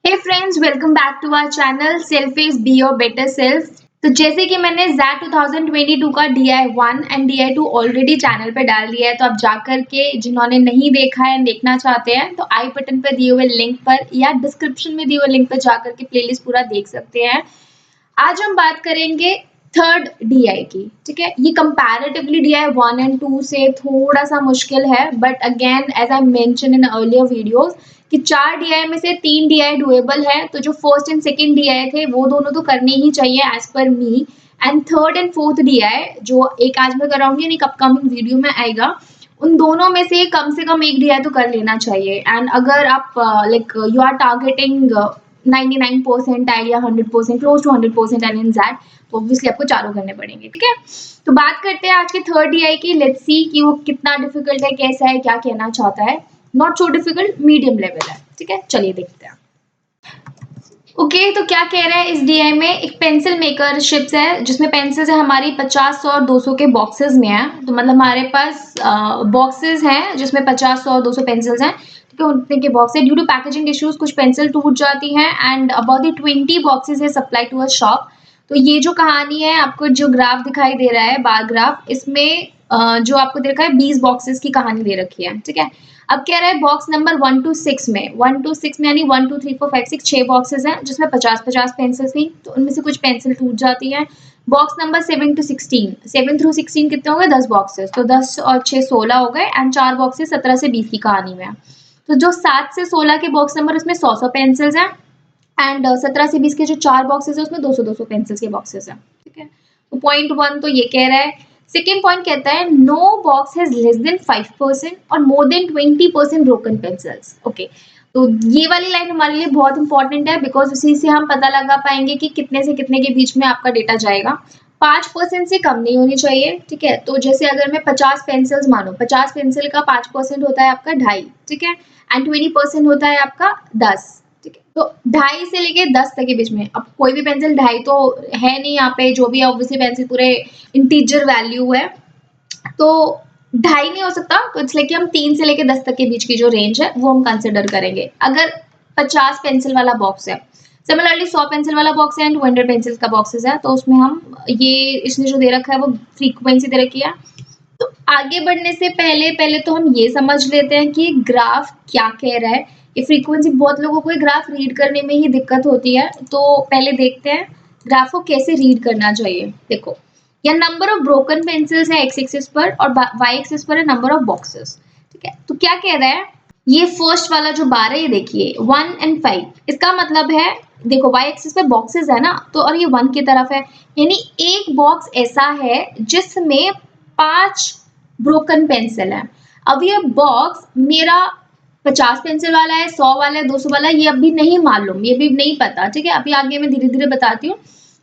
Hey friends, welcome back to our channel self is be your better self. तो जैसे कि मैंने ZAT 2022 का DI1 and DI2 already channel पे डाल दिया है, तो आप जाकर के जिन्होंने नहीं देखा है देखना चाहते हैं तो आई बटन पर दिए हुए लिंक पर या डिस्क्रिप्शन में दिए हुए लिंक पर जाकर के प्लेलिस्ट पूरा देख सकते हैं। आज हम बात करेंगे थर्ड DI की। ठीक है, ये कंपैरेटिवली DI1 एंड 2 से थोड़ा सा मुश्किल है, but again as I mention in earlier videos कि 4 DI में से 3 DI डुएबल है, तो जो फर्स्ट एंड सेकंड DI थे वो दोनों तो करने ही चाहिए as per me. And third and fourth DI जो एक आज मैं कराऊंगी यानी अपकमिंग वीडियो में आएगा, उन दोनों में से कम एक DI तो कर लेना चाहिए। एंड अगर आप लाइक यू आर टारगेटिंग 99% या 100% क्लोज टू 100% इन दैट, तो ऑब्वियसली आपको चारों करने पड़ेंगे। ठीक है, तो बात करते हैं आज के थर्ड DI की। लेट्स सी कि वो कितना डिफिकल्ट है, कैसा है, क्या कहना चाहता है। Not so difficult, medium level है। ठीक है, चलिए देखते हैं। ओके तो क्या कह रहा है इस DI में, एक पेंसिल मेकर शिप्स है जिसमें पेंसिल्स है हमारी 50, 100 और 200 के बॉक्सेस में है। तो मतलब हमारे पास बॉक्सेस हैं जिसमें 50, 100 200 पेंसिल्स हैं। ठीक है, उतने के बॉक्स है। ड्यू टू पैकेजिंग इश्यूज कुछ पेंसिल टूट जाती हैं एंड अबाउट द 20 बॉक्सेस है सप्लाई टू अ शॉप। तो ये जो कहानी है, आपको जो ग्राफ दिखाई दे रहा है बार ग्राफ, इसमें जो आपको दे रखा है 20 बॉक्सेस की कहानी दे रखी है। ठीक है, अब कह रहा है बॉक्स नंबर 1 to 6 में, 1 to 6 में यानी 1 2 3 4 5 6 6 बॉक्सेस हैं जिसमें 50-50 पेंसिल्स थी, तो उनमें से कुछ पेंसिल टूट जाती है। बॉक्स नंबर 7 to 16, 7 through 16 कितने हो गए, 10 बॉक्सेस, तो 10 और 6 16 हो गए एंड 4 बॉक्सेस 17 से 20 की कहानी में है। तो जो 7 से 16 के बॉक्स नंबर उसमें 100 पेंसिल्स हैं एंड 17 से 20 के जो 4 बॉक्सेस है उसमें 200 पेंसिल्स के बॉक्सेस हैं। ठीक है, तो पॉइंट 1 तो ये कह रहा है। सेकेंड पॉइंट कहता है no box has less than 5% और more than 20% broken pencils. Okay, तो ये वाली लाइन हमारे लिए बहुत इंपॉर्टेंट है बिकॉज उसी से हम पता लगा पाएंगे कि कितने से कितने के बीच में आपका डेटा जाएगा। 5% से कम नहीं होनी चाहिए। ठीक है, तो जैसे अगर मैं 50 पेंसिल्स मानो, 50 पेंसिल का 5% होता है आपका 2.5। ठीक है, एंड 20% होता है आपका 10। ठीक है, तो 2.5 से लेके 10 तक के बीच में। अब कोई भी पेंसिल 2.5 तो है नहीं यहाँ पे, जो भी है ऑब्वियसली पेंसिल पूरे इंटीजर वैल्यू है, तो 2.5 नहीं हो सकता। तो इसलिए कि हम 3 से लेके 10 तक के बीच की जो रेंज है वो हम कंसिडर करेंगे अगर 50 पेंसिल वाला बॉक्स है। सिमिलरली 100 पेंसिल वाला बॉक्स है एंड 200 पेंसिल का बॉक्सेस है, तो उसमें हम ये इसने जो दे रखा है वो फ्रीक्वेंसी दे रखी है। तो आगे बढ़ने से पहले पहले तो हम ये समझ लेते हैं कि ग्राफ क्या कह रहा है। ये फ्रीक्वेंसी, बहुत लोगों को ग्राफ रीड करने में ही दिक्कत होती है, तो पहले देखते हैं ग्राफ को कैसे रीड करना चाहिए। देखो, या नंबर ऑफ ब्रोकन पेंसिल्स है एक्स एक्सिस पर और वाई एक्सिस पर है नंबर ऑफ बॉक्सेस। ठीक है, तो क्या कह रहा है, ये फर्स्ट वाला जो बार है ये देखिए 1 and 5, इसका मतलब है देखो वाई एक्सिस पे बॉक्सेस है ना, तो और ये 1 की तरफ है, यानी एक बॉक्स ऐसा है जिसमें 5 ब्रोकन पेंसिल है। अब ये बॉक्स मेरा 50 पेंसिल वाला है, 100 वाला है, 200 वाला है, ये अभी नहीं मालूम, ये भी नहीं पता। ठीक है, अभी आगे मैं धीरे धीरे बताती हूँ,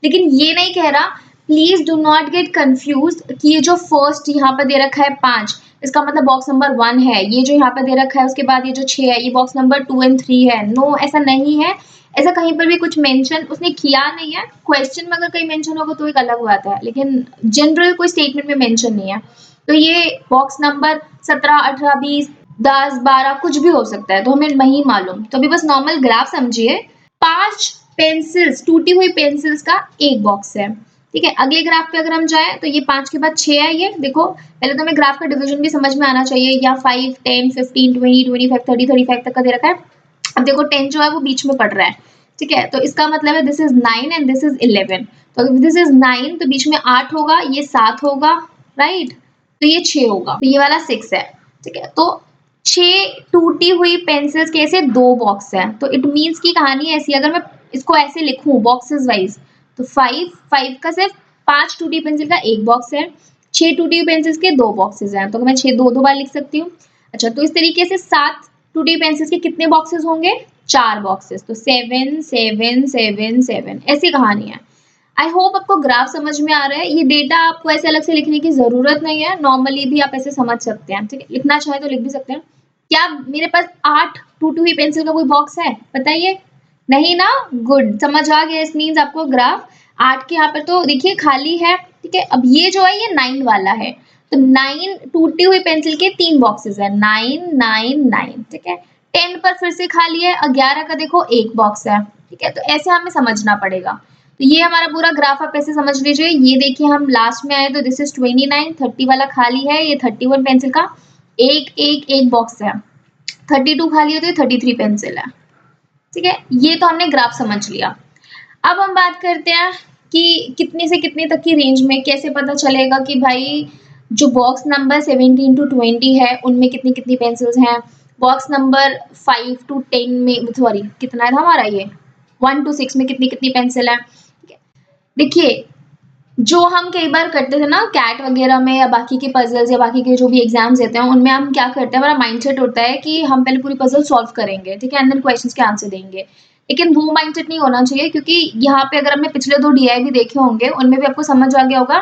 लेकिन ये नहीं कह रहा। Please do not get confuse कि ये जो फर्स्ट यहाँ पर दे रखा है 5, इसका मतलब बॉक्स नंबर 1 है। ये जो यहाँ पर दे रखा है उसके बाद ये जो 6 है ये बॉक्स नंबर 2 and 3 है। नो, ऐसा नहीं है। ऐसा कहीं पर भी कुछ मेंशन उसने किया नहीं है। क्वेश्चन में अगर कहीं मेंशन होगा तो एक अलग बात है, लेकिन जनरल कोई स्टेटमेंट में मेंशन नहीं है। तो ये बॉक्स नंबर 17, 18, 20, 10, 12 कुछ भी हो सकता है, तो हमें नहीं मालूम। तो अभी बस नॉर्मल ग्राफ समझिए। 5 पेंसिल्स, टूटी हुई पेंसिल्स का एक बॉक्स है। ठीक है, अगले ग्राफ पे अगर हम जाएं तो ये 5 के बाद 6 है। ये देखो, पहले तो हमें ग्राफ का डिवीजन भी समझ में आना चाहिए, या 5, 10, 15, 20, 25, 30, 35 तक का दे रखा है। अब देखो 10 जो है वो बीच में पड़ रहा है। ठीक है, तो इसका मतलब है this is 9 and this is 11। तो अगर दिस इज 9 तो बीच में 8 होगा, ये 7 होगा, राइट, तो ये 6 होगा, तो ये वाला 6 है। ठीक है, तो 6 टूटी हुई पेंसिल्स के ऐसे 2 बॉक्स है, तो इट मीन्स की कहानी ऐसी, अगर मैं इसको ऐसे लिखूं बॉक्सेस वाइज, तो 5 का सिर्फ 5 टूटी पेंसिल का एक बॉक्स है, 6 टूटी हुई पेंसिल्स के 2 बॉक्सेस हैं, तो मैं 6 दो बार लिख सकती हूँ। अच्छा, तो इस तरीके से 7 टूटी पेंसिल्स के कितने बॉक्सेस होंगे, 4 बॉक्सेस, तो 7 7 7 7 ऐसी कहानी है। आई होप आपको ग्राफ समझ में आ रहा है। ये डेटा आपको ऐसे अलग से लिखने की जरूरत नहीं है, नॉर्मली भी आप ऐसे समझ सकते हैं। ठीक है, लिखना चाहे तो लिख भी सकते हैं। क्या मेरे पास 8 टूटी हुई पेंसिल का कोई बॉक्स है, बताइए, नहीं ना, गुड, समझ आ गया। इस मीन्स आपको ग्राफ 8 के यहाँ पर तो देखिए खाली है। ठीक है, अब ये जो है ये 9 वाला है, तो 9 टूटी हुई पेंसिल के 3 बॉक्सेस है, 9 9 9। ठीक है, 10 पर फिर से खाली है, 11 का देखो एक बॉक्स है, ठीक है। तो ऐसे हमें समझना पड़ेगा। तो ये हमारा पूरा ग्राफ आप ऐसे समझ लीजिए। ये देखिए हम लास्ट में आए तो दिस इज 29, 30 वाला खाली है, ये 31 पेंसिल का एक बॉक्स है, 32 खाली है तो ये 33 पेंसिल है, ठीक है। ये तो हमने ग्राफ समझ लिया। अब हम बात करते हैं कि कितने से कितने तक की रेंज में कैसे पता चलेगा कि भाई जो बॉक्स नंबर 17 to 20 है उनमें कितनी कितनी पेंसिल्स हैं, बॉक्स नंबर 5 to 10 में, सॉरी कितना है हमारा ये 1 to 6 में कितनी कितनी पेंसिल है, ठीक है। देखिए जो हम कई बार करते थे ना कैट वगैरह में या बाकी के पजल्स या बाकी के जो भी एग्जाम्स देते हैं उनमें हम क्या करते हैं, हमारा माइंडसेट होता है कि हम पहले पूरी पजल सॉल्व करेंगे, ठीक है, एंड देन क्वेश्चंस के आंसर देंगे। लेकिन वो माइंडसेट नहीं होना चाहिए, क्योंकि यहाँ पे अगर हमने पिछले 2 डीआई भी देखे होंगे उनमें भी आपको समझ आ गया होगा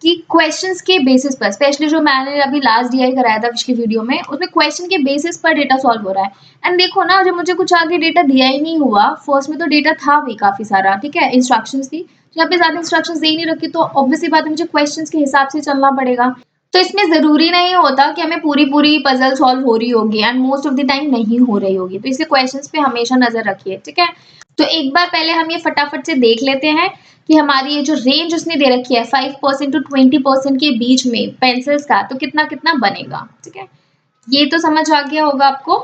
कि क्वेश्चंस के बेसिस पर, स्पेशली जो मैंने अभी लास्ट डीआई कराया था पिछली वीडियो में, उसमें क्वेश्चन के बेसिस पर डेटा सॉल्व हो रहा है। एंड देखो ना, जब मुझे कुछ आगे डेटा दिया ही नहीं हुआ, फर्स्ट में तो डेटा था भी काफी सारा, ठीक है, इंस्ट्रक्शंस थी, यहाँ पे ज्यादा इंस्ट्रक्शंस दे ही नहीं रखी, तो ऑब्वियसली बात है मुझे क्वेश्चंस के हिसाब से चलना पड़ेगा। तो इसमें जरूरी नहीं होता कि हमें पूरी पूरी पजल सॉल्व हो रही होगी, and most of the time नहीं हो रही होगी, तो इसलिए क्वेश्चंस पे हमेशा नजर रखिए, ठीक है। तो एक बार पहले हम ये फटाफट से देख लेते हैं कि हमारी ये जो रेंज उसने दे रखी है 5% to 20% के बीच में पेंसिल्स का, तो कितना कितना बनेगा, ठीक है। ये तो समझ आ गया होगा आपको।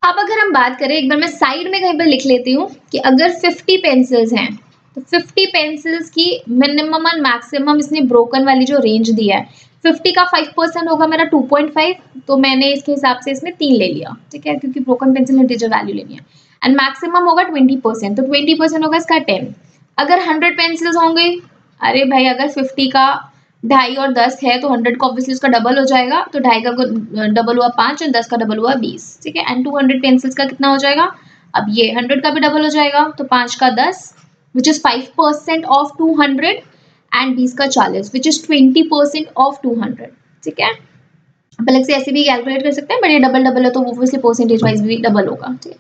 अब अगर हम बात करें, एक बार मैं साइड में कहीं पर लिख लेती हूँ कि अगर 50 पेंसिल्स हैं तो 50 पेंसिल्स की मिनिमम एंड मैक्सिमम इसने ब्रोकन वाली जो रेंज दी है, 50 का 5% होगा मेरा 2.5, तो मैंने इसके हिसाब से इसमें 3 ले लिया, ठीक है, क्योंकि ब्रोकन पेंसिल इंटीजर वैल्यू लेनी है। एंड मैक्सिमम होगा 20%, तो 20% होगा इसका 10। अगर 100 पेंसिल्स होंगे, अरे भाई अगर 50 का 2.5 और 10 है तो 100 का ऑब्वियसली उसका डबल हो जाएगा, तो 2.5 का डबल हुआ 5 और 10 का डबल हुआ 20, ठीक है। एंड 200 पेंसिल्स का कितना हो जाएगा, अब ये 100 का भी डबल हो जाएगा, तो 5 का 10 विच इज 5% ऑफ 200 एंड 20 का 40 विच इज 20% ऑफ 200, ठीक है। अलग से ऐसे भी कैलकुलेट कर सकते हैं, बट ये डबल डबल है तो ऑब्वियसली परसेंटेज वाइज भी डबल होगा, ठीक है।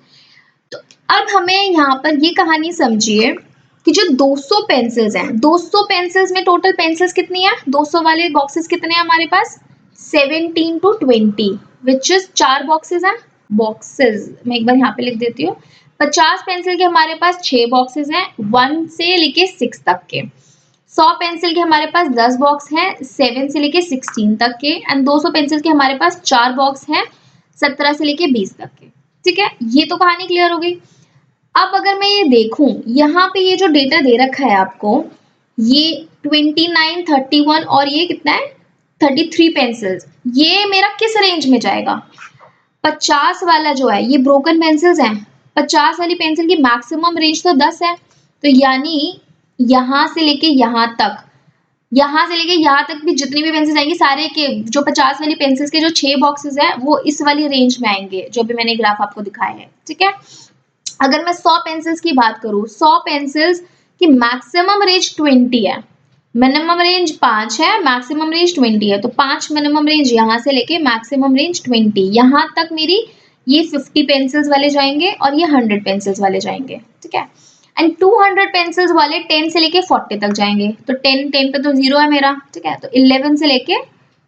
तो अब हमें यहाँ पर ये कहानी समझिए कि जो 200 पेंसिल्स हैं, 200 पेंसिल्स में टोटल पेंसिल्स कितनी है, 200 वाले बॉक्सेस कितने हैं हमारे पास, 17 to 20 विच इज 4 बॉक्सेस हैं, बॉक्सेस मैं एक बार यहाँ पे लिख देती हूँ। 50 पेंसिल के हमारे पास 6 बॉक्सेस हैं 1 से लेके 6 तक के, 100 पेंसिल के हमारे पास 10 बॉक्स हैं 7 से लेके 16 तक के, एंड 200 पेंसिल के हमारे पास 4 बॉक्स हैं 17 से लेके 20 तक के, ठीक है। ये तो कहानी क्लियर हो गई। अब अगर मैं ये देखूं, यहाँ पे ये जो डेटा दे रखा है आपको, ये 29, 31 और ये कितना है 33 पेंसिल्स, ये मेरा किस रेंज में जाएगा, 50 वाला जो है ये ब्रोकन पेंसिल्स हैं, 50 वाली पेंसिल की मैक्सिमम रेंज तो 10 है, तो यानी यहाँ से लेके यहाँ तक, यहाँ से लेके यहाँ तक भी जितनी भी पेंसिल्स आएंगी सारे के जो 50 वाली पेंसिल्स के जो 6 बॉक्सेस है वो इस वाली रेंज में आएंगे जो भी मैंने ग्राफ आपको दिखाया है, ठीक है। अगर मैं 100 पेंसिल्स की बात करूं, 100 पेंसिल्स की मैक्सिमम रेंज 20 है, मिनिमम रेंज 5 है, मैक्सिमम रेंज 20 है, तो 5 मिनिमम रेंज यहाँ से लेके मैक्सिमम रेंज 20, यहाँ तक मेरी ये 50 पेंसिल्स वाले जाएंगे और ये 100 पेंसिल्स वाले जाएंगे, ठीक है। एंड 200 पेंसिल्स वाले 10 से लेके 40 तक जाएंगे, तो 10 पे तो 0 है मेरा, ठीक है, तो 11 से लेके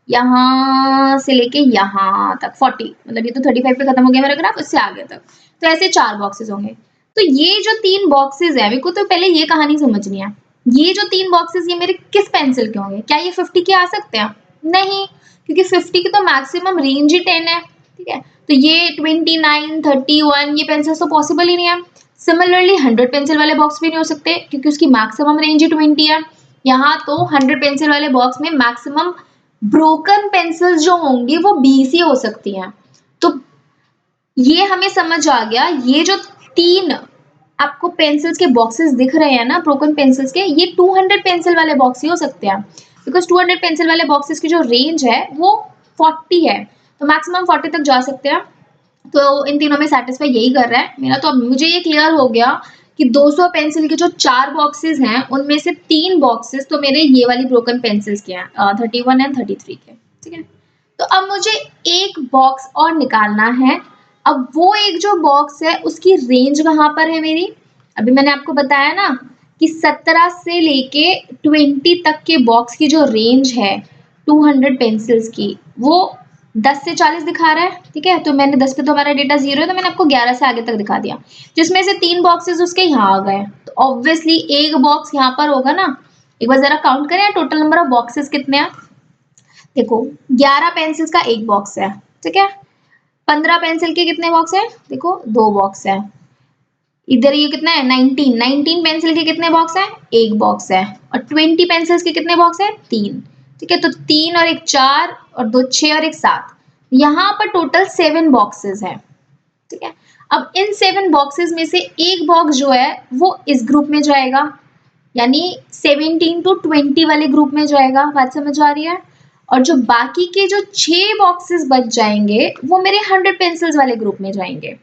यहाँ से लेके यहाँ तक 40, मतलब ये तो 35 पे खत्म हो गया मेरा ग्राफ, उससे आगे तक, तो ऐसे 4 बॉक्सेस होंगे। तो ये जो 3 बॉक्सेस है, मेरे को तो पहले ये कहानी समझनी है, ये जो 3 बॉक्सेस ये मेरे किस पेंसिल के होंगे, क्या ये 50 के आ सकते हैं, नहीं, क्योंकि 50 की तो मैक्सिमम रेंज ही 10 है, ठीक है। तो ये 29, 31 ये पेंसिल तो पॉसिबल ही नहीं है। सिमिलरली 100 पेंसिल वाले बॉक्स भी नहीं हो सकते क्योंकि उसकी मैक्सिमम रेंज ही 20 है। यहाँ तो 100 पेंसिल वाले बॉक्स में मैक्सिमम ब्रोकन पेंसिल्स जो होंगी वो 20 ही हो सकती हैं। तो ये हमें समझ आ गया, ये जो 3 आपको पेंसिल्स के बॉक्सेस दिख रहे हैं ना ब्रोकन पेंसिल्स के, ये 200 पेंसिल वाले बॉक्स ही हो सकते हैं, बिकॉज 200 पेंसिल वाले बॉक्सेस की जो रेंज है वो 40 है, तो मैक्सिमम 40 तक जा सकते हैं। तो इन तीनों में सेटिस्फाई यही कर रहा है मेरा, तो अब मुझे ये क्लियर हो गया कि 200 पेंसिल के जो 4 बॉक्सेस हैं उनमें से 3 बॉक्सेस तो मेरे ये वाली ब्रोकन पेंसिल्स के हैं, 31 एंड 33 के, ठीक है। तो अब मुझे एक बॉक्स और निकालना है। अब वो एक जो बॉक्स है उसकी रेंज कहाँ पर है मेरी, अभी मैंने आपको बताया ना कि 17 से लेके 20 तक के बॉक्स की जो रेंज है 200 पेंसिल्स की, वो 10 से 40 दिखा रहा है, ठीक है, तो मैंने 10 पे तो हमारा डेटा 0 है, तो मैंने आपको 11 से आगे तक दिखा दिया, जिसमें से 3 बॉक्सेस उसके यहाँ आ गए, तो ऑब्वियसली एक बॉक्स यहाँ पर होगा ना। एक बार जरा काउंट करें टोटल नंबर ऑफ बॉक्सेस कितने हैं। देखो 11 पेंसिल्स का एक बॉक्स है, ठीक है। 15 पेंसिल के कितने बॉक्स है, देखो 2 बॉक्स है। इधर ये कितना है 19 पेंसिल के कितने बॉक्स है, एक बॉक्स है। और 20 पेंसिल्स के कितने बॉक्स है, 3, ठीक है। तो 3 और एक 4 और 2 6 और एक 7, यहाँ पर टोटल 7 बॉक्सेस है, ठीक है। अब इन 7 बॉक्सेस में से एक बॉक्स जो है वो इस ग्रुप में जाएगा, यानी 17 to 20 वाले ग्रुप में जाएगा, बात समझ आ रही है। और जो बाकी के जो 6 बॉक्सेस बच जाएंगे वो मेरे 100 पेंसिल्स वाले ग्रुप में जाएंगे।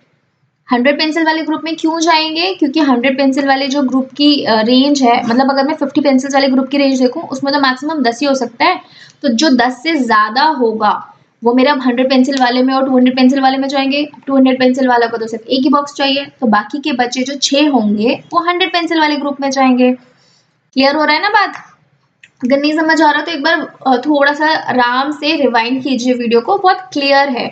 100 पेंसिल वाले ग्रुप में क्यों जाएंगे, क्योंकि 100 पेंसिल वाले जो ग्रुप की रेंज है, मतलब अगर मैं 50 पेंसिल्स वाले ग्रुप की रेंज देखूं उसमें तो मैक्सिमम 10 ही हो सकता है, तो जो 10 से ज्यादा होगा वो मेरे अब 100 पेंसिल वाले में और 200 पेंसिल वाले में जाएंगे। 200 पेंसिल वाला को तो सिर्फ एक ही बॉक्स चाहिए, तो बाकी के बचे जो 6 होंगे वो 100 पेंसिल वाले ग्रुप में जाएंगे। क्लियर हो रहा है ना बात। अगर नहीं समझ आ रहा तो एक बार थोड़ा सा आराम से रिवाइंड कीजिए वीडियो को, बहुत क्लियर है।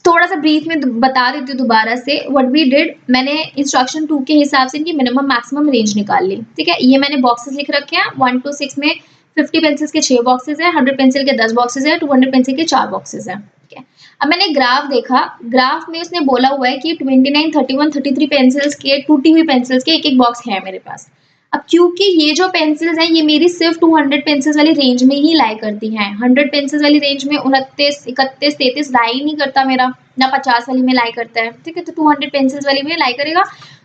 थोड़ा सा ब्रीफ में बता देती हूँ दोबारा से व्हाट वी डिड। मैंने इंस्ट्रक्शन 2 के हिसाब से इनकी मिनिमम मैक्सिमम रेंज निकाल ली, ठीक है। ये मैंने बॉक्सेस लिख रखे हैं 1 to 6 में 50 पेंसिल्स के 6 बॉक्सेस है, 100 पेंसिल के 10 बॉक्सेस है, 200 पेंसिल के 4 बॉक्सेस है, ठीक है। अब मैंने ग्राफ देखा, ग्राफ में उसने बोला हुआ है कि 29, 31, 33 पेंसिल्स के टूटी हुई पेंसिल्स के एक एक बॉक्स है मेरे पास। अब क्योंकि ये जो पेंसिल्स हैं ये मेरी सिर्फ 200 पेंसिल्स वाली रेंज में ही लाई करती हैं, 100 पेंसिल्स वाली रेंज में 29, 31, 33 लाई ही नहीं करता मेरा, ना 50 वाली में लाई करता है, ठीक है। तो 200 पेंसिल्स वाली में लाई करेगा।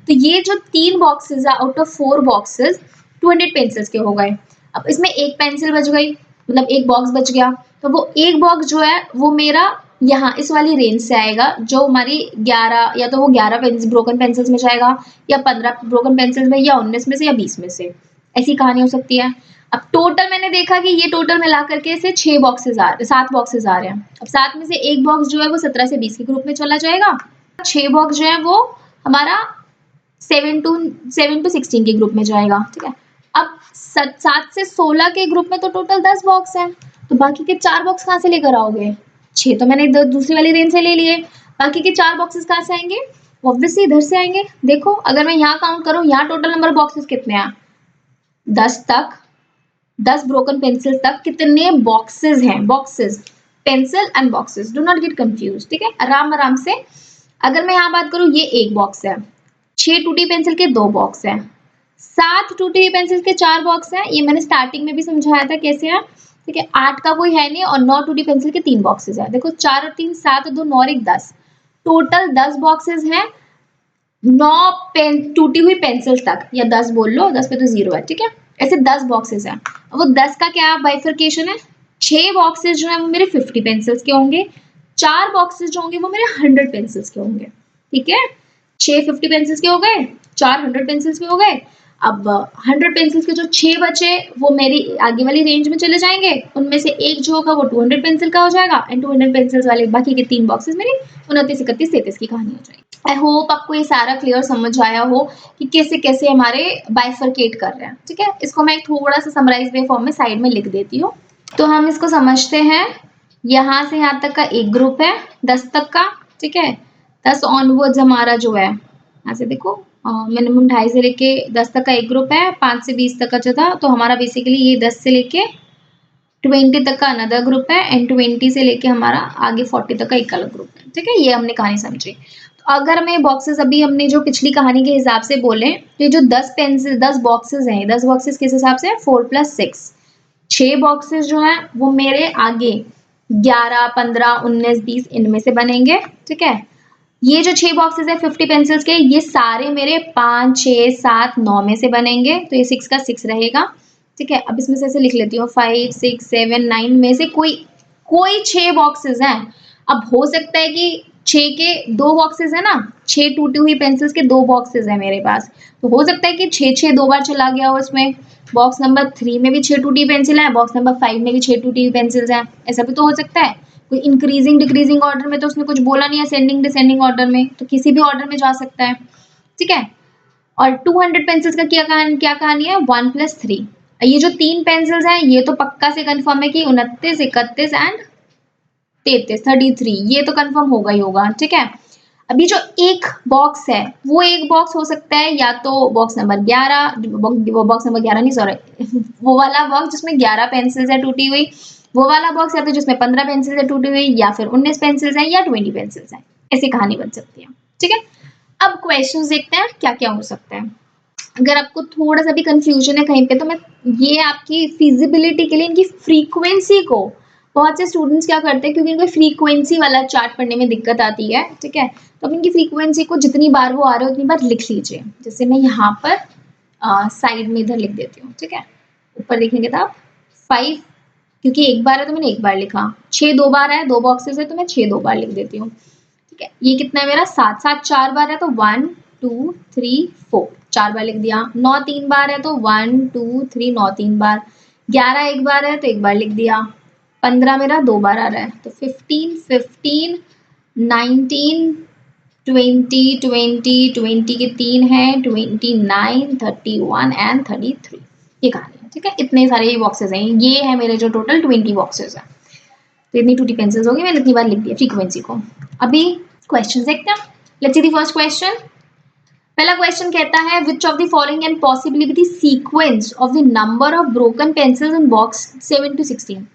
तो ये जो 3 बॉक्सेस है आउट ऑफ 4 बॉक्सेस 200 पेंसिल्स के हो गए। अब इसमें एक पेंसिल बच गई, मतलब एक बॉक्स बच गया, तो वो एक बॉक्स जो है वो मेरा यहाँ इस वाली रेंज से आएगा, जो हमारी 11 या तो वो 11 ब्रोकन पेंसिल्स में जाएगा, या 15 ब्रोकन पेंसिल्स में, या 19 में से, या 20 में से, ऐसी कहानी हो सकती है। अब टोटल मैंने देखा कि ये टोटल मिला करके इसे 7 बॉक्सेस आ रहे हैं। अब 7 में से एक बॉक्स जो है वो 17 से 20 के ग्रुप में चला जाएगा, 6 बॉक्स जो है वो हमारा 7 to 16 के ग्रुप में जाएगा, ठीक है। अब 7 से 16 के ग्रुप में तो टोटल 10 बॉक्स हैं, तो बाकी के 4 बॉक्स कहाँ से लेकर आओगे, 6 तो मैंने दूसरी वाली रेंज से ले लिए, बाकी के 4 बॉक्सेस कहाँ से आएंगे, ऑब्वियसली इधर से आएंगे। देखो अगर मैं यहाँ काउंट करूँ, यहाँ टोटल नंबर बॉक्सेस कितने हैं, 10 तक, 10 ब्रोकन पेंसिल तक कितने बॉक्सेस हैं, boxes, pencil and boxes, do not get confuse, ठीक है, आराम आराम से। अगर मैं यहाँ बात करूँ, ये एक बॉक्स है, 6 टूटी पेंसिल के 2 बॉक्स है, 7 टूटी हुई पेंसिल के 4 बॉक्स हैं, ये मैंने स्टार्टिंग में भी समझाया था कैसे है, ठीक है। 8 का कोई है नहीं, और 9 टूटी पेंसिल के 3 बॉक्सेस है। देखो 4 और 3 7 और 2 9 और 1 10, टोटल 10 बॉक्सेस हैं, 9 पेन टूटी हुई पेंसिल तक, या 10 बोल लो, 10 पे तो 0 है, ठीक है। ऐसे 10 बॉक्सेस हैं। वो 10 का क्या बाइफर्केशन है, 6 बॉक्सेस जो है वो मेरे 50 पेंसिल्स के होंगे, 4 बॉक्सेस जो होंगे वो मेरे 100 पेंसिल्स के होंगे, ठीक है। 6 50 पेंसिल्स के हो गए, 4 100 पेंसिल्स के हो गए। अब 100 पेंसिल्स के जो 6 बचे वो मेरी आगे वाली रेंज में चले जाएंगे, उनमें से एक जो होगा वो 200 पेंसिल का हो जाएगा, एंड 200 पेंसिल्स वाले बाकी के 3 बॉक्सेस मेरी 29 31 33 की कहानी हो जाएगी। आई होप आपको ये सारा क्लियर समझ आया हो कि कैसे कैसे हमारे बाइफरकेट कर रहे हैं, ठीक है। इसको मैं थोड़ा सा समराइज वे फॉर्म में साइड में लिख देती हूँ। तो हम इसको समझते हैं, यहाँ से यहाँ तक का एक ग्रुप है 10 तक का, ठीक है। 10 ऑनवर्ड्स हमारा जो है, यहाँ से देखो मिनिमम 2.5 से लेके 10 तक का एक ग्रुप है, 5 से 20 तक का जो था, तो हमारा बेसिकली ये 10 से लेके 20 तक का अनदर ग्रुप है, एंड 20 से लेके हमारा आगे 40 तक का एक अलग ग्रुप है, ठीक है। ये हमने कहानी समझी। तो अगर हमें बॉक्सेस अभी हमने जो पिछली कहानी के हिसाब से बोले, तो ये जो 10 बॉक्सेस हैं, 10 बॉक्सेस किस हिसाब से 4 + 6, 6 बॉक्सेस जो हैं वो मेरे आगे 11 15 19 20 इनमें से बनेंगे, ठीक है। ये जो 6 बॉक्सेस है 50 पेंसिल्स के, ये सारे मेरे 5 6 7 9 में से बनेंगे, तो ये 6 का 6 रहेगा, ठीक है। अब इसमें से ऐसे लिख लेती हूँ 5 6 7 9 में से कोई 6 बॉक्सेस हैं। अब हो सकता है कि 6 के 2 बॉक्सेस है ना, 6 टूटी हुई पेंसिल्स के 2 बॉक्सेस है मेरे पास, तो हो सकता है कि 6 6 2 बार चला गया हो इसमें। बॉक्स नंबर 3 में भी 6 टूटी पेंसिल है, बॉक्स नंबर 5 में भी 6 टूटी हुई पेंसिल्स हैं, ऐसा भी तो हो सकता है। कोई इंक्रीजिंग डिक्रीजिंग ऑर्डर में तो उसने कुछ बोला नहीं, असेंडिंग डिसेंडिंग ऑर्डर में, तो किसी भी ऑर्डर में जा सकता है, ठीक है। और 200 पेंसिल्स का क्या कहानी है, 1 + 3। ये जो 3 पेंसिल्स हैं ये तो पक्का से कंफर्म है कि 29 31 एंड 33, 33, ये तो कंफर्म होगा ही होगा, ठीक है। अभी जो एक बॉक्स है, वो एक बॉक्स हो सकता है या तो बॉक्स नंबर 11, वो बॉक्स नंबर 11 नहीं, सॉरी वो वाला बॉक्स जिसमें 11 पेंसिल्स है टूटी हुई, वो वाला बॉक्स या तो जिसमें 15 पेंसिल्स है टूटी हुई, या फिर 19 पेंसिल्स है या 20 पेंसिल्स है। ऐसी कहानी बन सकती है, ठीक है। अब क्वेश्चंस देखते हैं क्या क्या हो सकता है। अगर आपको थोड़ा सा भी कंफ्यूजन है कहीं पे, तो मैं ये आपकी फिजिबिलिटी के लिए इनकी फ्रीक्वेंसी को, बहुत से स्टूडेंट्स क्या करते हैं क्योंकि इनको फ्रीक्वेंसी वाला चार्ट पढ़ने में दिक्कत आती है, ठीक है, तो अब इनकी फ्रीक्वेंसी को जितनी बार वो आ रहे हो उतनी बार लिख लीजिए। जैसे मैं यहाँ पर साइड में इधर लिख देती हूँ, ठीक है। ऊपर देखेंगे तो आप 5, क्योंकि एक बार है तो मैंने एक बार लिखा, 6 2 बार है, 2 बॉक्सेस है तो मैं 6 2 बार लिख देती हूँ, ठीक है। ये कितना है मेरा 7, 7 4 बार है तो 1 2 3 4, 4 बार लिख दिया। 9 3 बार है तो 1 2 3, 9 3 बार। 11 एक बार है तो एक बार लिख दिया। 15 मेरा 2 बार आ रहा है तो 15 15 19 20 20 20 के 3 है 29 31 एंड 33, ये कहानी है, ठीक है। इतने सारे ये बॉक्सेस हैं, ये है मेरे जो टोटल 20 बॉक्सेस हैं। तो इतनी टूटी पेंसिल्स होगी, मैंने इतनी बार लिख दिया फ्रीक्वेंसी को। अभी क्वेश्चन देखते हैं। Let's see the first question. पहला क्वेश्चन कहता है which of the following and possibly with the sequence of the number of broken pencils in box 7 to 16।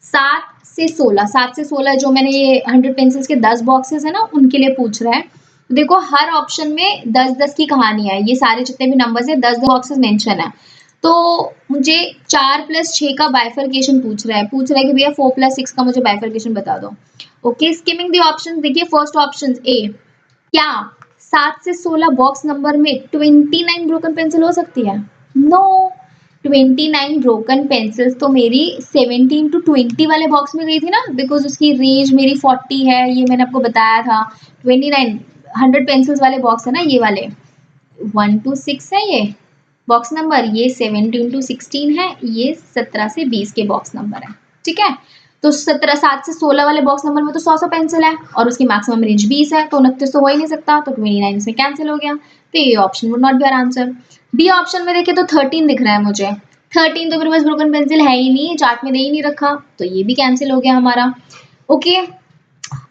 7 से 16, 7 से 16 जो मैंने ये 100 पेंसिल्स के 10 बॉक्सेस है ना, उनके लिए पूछ रहा है। देखो हर ऑप्शन में 10-10 की कहानी है, ये सारे जितने भी नंबर्स है 10 बॉक्सेस मेंशन है। तो मुझे 4 + 6 का बाइफर्केशन पूछ रहा है कि भैया 4 + 6 का मुझे बाइफर्केशन बता दो। ओके, स्किमिंग द ऑप्शंस, देखिए फर्स्ट ऑप्शन ए, क्या 7 से 16 बॉक्स नंबर में 29 ब्रोकन पेंसिल हो सकती है? नो, 29 ब्रोकन पेंसिल्स तो मेरी 17 to 20 वाले बॉक्स में गई थी ना, बिकॉज उसकी रेंज मेरी 40 है, ये मैंने आपको बताया था। 29 100 पेंसिल्स वाले बॉक्स है ना, ये वाले 1 to 6 है ये बॉक्स नंबर, ये 17 to 16 है, ये 17 से 20 के बॉक्स नंबर है, ठीक है। तो 7 से 16 वाले बॉक्स नंबर में तो 100 पेंसिल है और उसकी मैक्सिमम रेंज 20 है, तो 29 तो हो ही नहीं सकता, तो 29 इसमें कैंसिल हो गया, तो ये option would not be our answer. B option में देखिए तो 13 दिख रहा है मुझे, 13 तो मेरे पास ब्रोकन पेंसिल है ही नहीं, चार्ट में दे ही नहीं रखा, तो ये भी कैंसिल हो गया हमारा। ओके,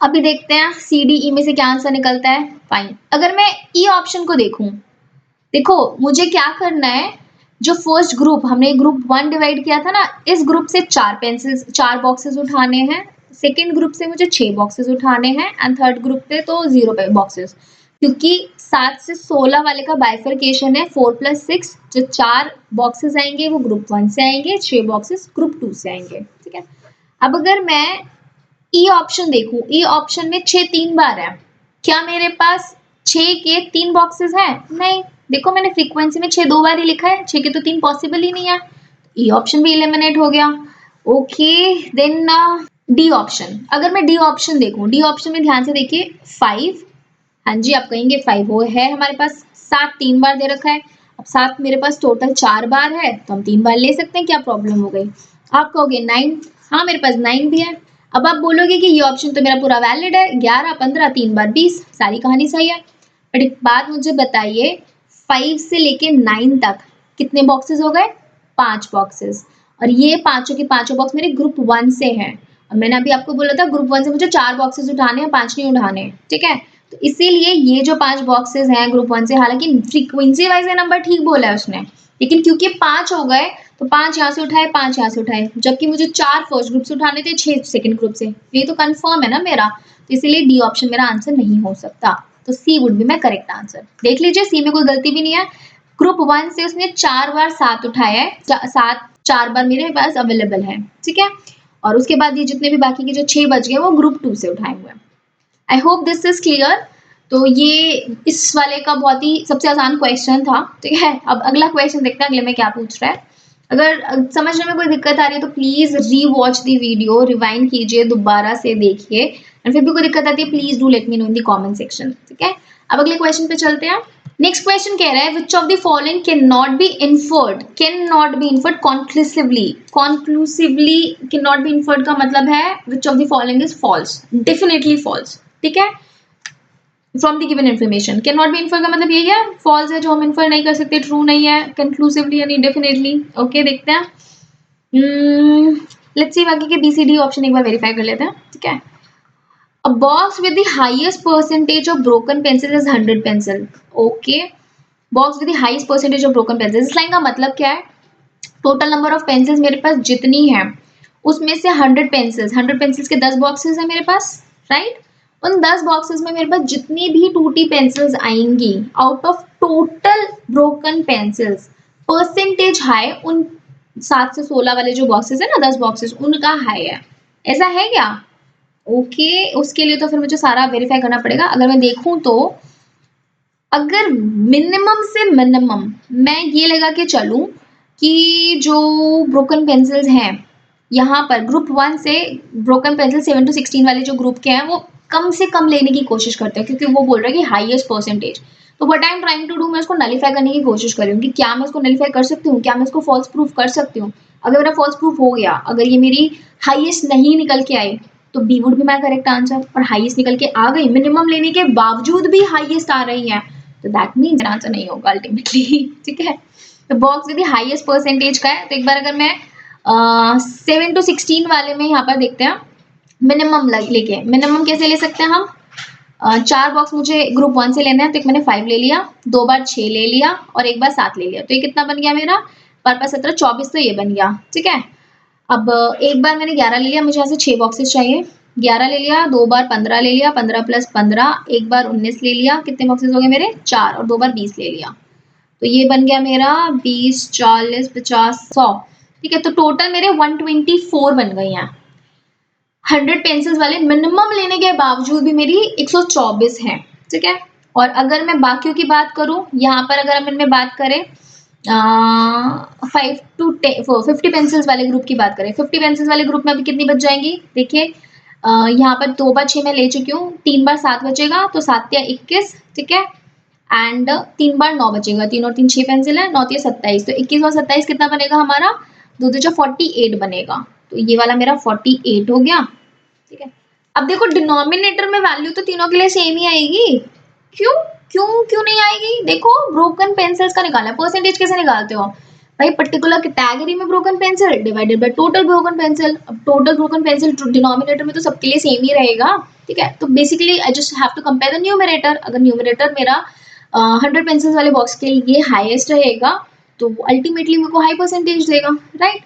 अभी देखते हैं सी डी ई में से क्या आंसर निकलता है। फाइन, अगर मैं ई ऑप्शन को देखूं, देखो मुझे क्या करना है, जो फर्स्ट ग्रुप हमने ग्रुप 1 डिवाइड किया था ना, इस ग्रुप से 4 बॉक्सेस उठाने हैं, सेकेंड ग्रुप से मुझे 6 बॉक्सेस उठाने हैं एंड थर्ड ग्रुप से तो 0 बॉक्सेस, क्योंकि 7 से 16 वाले का बाइफर्केशन है 4 + 6, जो 4 बॉक्सेस आएंगे वो ग्रुप 1 से आएंगे, 6 बॉक्सेस ग्रुप 2 से आएंगे, ठीक है। अब अगर मैं ई ऑप्शन देखूं, ई ऑप्शन में 6 3 बार है, क्या मेरे पास 6 के 3 बॉक्सेस हैं? नहीं, देखो मैंने फ्रीक्वेंसी में 6 2 बार ही लिखा है, 6 के तो 3 पॉसिबल ही नहीं है, ई ऑप्शन भी एलिमिनेट हो गया। ओके, देन डी ऑप्शन, अगर मैं डी ऑप्शन देखूं, डी ऑप्शन में ध्यान से देखिए 5, हाँ जी आप कहेंगे 5 वो है हमारे पास, 7 3 बार दे रखा है, अब 7 मेरे पास टोटल 4 बार है तो हम 3 बार ले सकते हैं, क्या प्रॉब्लम हो गई। आप कहोगे 9, हाँ मेरे पास 9 भी है। अब आप बोलोगे कि ये ऑप्शन तो मेरा पूरा वैलिड है, 11 15 3 बार 20, सारी कहानी सही है। बट एक बात मुझे बताइए, 5 से लेके 9 तक कितने बॉक्सेस हो गए? 5 बॉक्सेस, और ये पांचों के पांचों बॉक्स मेरे ग्रुप 1 से हैं, और मैंने अभी आपको बोला था ग्रुप 1 से मुझे 4 बॉक्सेस उठाने हैं, 5 नहीं उठाने, ठीक है। तो इसीलिए ये जो 5 बॉक्सेस हैं ग्रुप 1 से, हालांकि फ्रीक्वेंसी वाइज ये नंबर ठीक बोला है उसने, लेकिन क्योंकि 5 हो गए तो 5 यहाँ से उठाए 5 यहाँ से उठाए, जबकि मुझे 4 फर्स्ट ग्रुप से उठाने थे, 6 सेकंड ग्रुप से, ये तो कंफर्म है ना मेरा, तो इसीलिए डी ऑप्शन मेरा आंसर नहीं हो सकता, तो C would be my correct answer. देख लीजिए सी में कोई गलती भी नहीं है, ग्रुप 1 से उसने 4 बार 7 उठाया है, 7 4 बार मेरे पास अवेलेबल है, ठीक है। और उसके बाद ये जितने भी बाकी के जो 6 बच गए वो ग्रुप 2 से उठाए हुए हैं। I hope this is clear. तो ये इस वाले का बहुत ही सबसे आसान क्वेश्चन था, ठीक है। अब अगला क्वेश्चन देखते हैं अगले में क्या पूछ रहा है। अगर समझने में कोई दिक्कत आ रही है तो प्लीज री वॉच दी वीडियो, रिवाइंड कीजिए, दोबारा से देखिए, एंड फिर भी कोई दिक्कत आती है please do let me know in the comment section, ठीक है। अब अगले क्वेश्चन पे चलते हैं। नेक्स्ट क्वेश्चन कह रहा है which of the following can not be inferred conclusively. Conclusively can not be inferred का मतलब है which of the following is false, definitely false, ठीक है। From the given information, can not be infer का मतलब यही है फॉल्स है, जो हम इन्फर नहीं कर सकते, ट्रू नहीं है, कंक्लूसिवली यानी डेफिनेटली। ओके, देखते हैं। लेट्स सी बाकी के बीसीडी ऑप्शन एक बार वेरीफाई कर लेते हैं, ठीक है। A box with the highest percentage of broken pencils is 100 pencil. Okay. Box with the highest percentage of broken pencils. इस लाइन का मतलब क्या है? टोटल नंबर ऑफ पेंसिल्स मेरे पास जितनी है उसमें से 100 पेंसिल्स के 10 बॉक्सेस है मेरे पास, राइट? उन 10 बॉक्सेस में मेरे पास जितनी भी टूटी पेंसिल्स आएंगी out of total broken pencils, percentage high उन 7 से 16 वाले जो बॉक्सेस है ना, 10 बॉक्सेस, उनका हाई है। ऐसा है क्या? ओके, उसके लिए तो फिर मुझे सारा वेरीफाई करना पड़ेगा। अगर मैं देखूं तो अगर मिनिमम से मिनिमम मैं ये लगा के चलूं कि जो ब्रोकन पेंसिल्स हैं यहाँ पर ग्रुप 1 से ब्रोकन पेंसिल 7 to 16 वाले जो ग्रुप के हैं वो कम से कम लेने की कोशिश करते हैं, क्योंकि वो बोल रहा है कि हाईएस्ट परसेंटेज। तो what I am trying to do, मैं इसको नलीफाई करने की कोशिश कर रही हूँ कि क्या मैं इसको नलीफाई कर सकती हूँ, क्या मैं इसको फॉल्स प्रूफ कर सकती हूँ। अगर मेरा फॉल्स प्रूफ हो गया, अगर ये मेरी हाईएस्ट नहीं निकल के आई, तो बी वुड भी माई करेक्ट आंसर, और हाईएस्ट निकल के आ गई मिनिमम लेने के बावजूद भी हाईएस्ट आ रही है, तो दैट मीन्स आंसर नहीं होगा अल्टीमेटली। ठीक है, तो बॉक्स विद हाईएस्ट परसेंटेज का है। तो एक बार अगर मैं 7 to 16 वाले में यहाँ पर देखते हैं मिनिमम लेके, मिनिमम कैसे ले सकते हैं हम? 4 बॉक्स मुझे ग्रुप 1 से लेना है, तो एक मैंने 5 ले लिया, 2 बार 6 ले लिया और एक बार 7 ले लिया, तो ये कितना बन गया मेरा? 5 17 24, तो ये बन गया। ठीक है, अब एक बार मैंने 11 ले लिया, मुझे यहाँ से 6 बॉक्सेस चाहिए, 11 ले लिया, 2 बार 15 ले लिया, 15 + 15, एक बार 19 ले लिया, कितने बॉक्सेस हो गए मेरे? 4, और 2 बार 20 ले लिया, तो ये बन गया मेरा 20 40 50 100। ठीक है, तो टोटल मेरे 124 बन गई हैं। 100 पेंसिल्स वाले मिनिमम लेने के बावजूद भी मेरी 124 है। ठीक है, और अगर मैं बाकियों की बात करूं, यहाँ पर अगर हम इनमें बात करें 5 to 50 पेंसिल्स वाले ग्रुप की बात करें, 50 पेंसिल्स वाले ग्रुप में अभी कितनी बच जाएंगी? देखिए यहाँ पर 2 बार 6 मैं ले चुकी हूँ, 3 बार 7 बचेगा, तो 7 या 21। ठीक है, एंड 3 बार 9 बचेगा, 3 और 3 6 पेंसिल है, 9 या 27, तो 21 और 27 कितना बनेगा हमारा? 2 2 48 बनेगा, तो ये वाला मेरा 48 हो गया। ठीक है, अब देखो डिनोमिनेटर में वैल्यू तो तीनों के लिए सेम ही आएगी। क्यों क्यों क्यों नहीं आएगी? देखो ब्रोकन पेंसिल्स का निकाला, परसेंटेज कैसे निकालते हो भाई? पर्टिकुलर कैटेगरी में broken pencil divided by total broken pencil. अब टोटल ब्रोकन पेंसिल डिनोमिनेटर में तो सबके लिए सेम ही रहेगा। ठीक है, तो basically I just have to compare the numerator. अगर न्यूमरेटर मेरा 100 पेंसिल्स वाले बॉक्स के लिए हाईएस्ट रहेगा, तो अल्टीमेटली मेरे को हाई परसेंटेज देगा, राइट?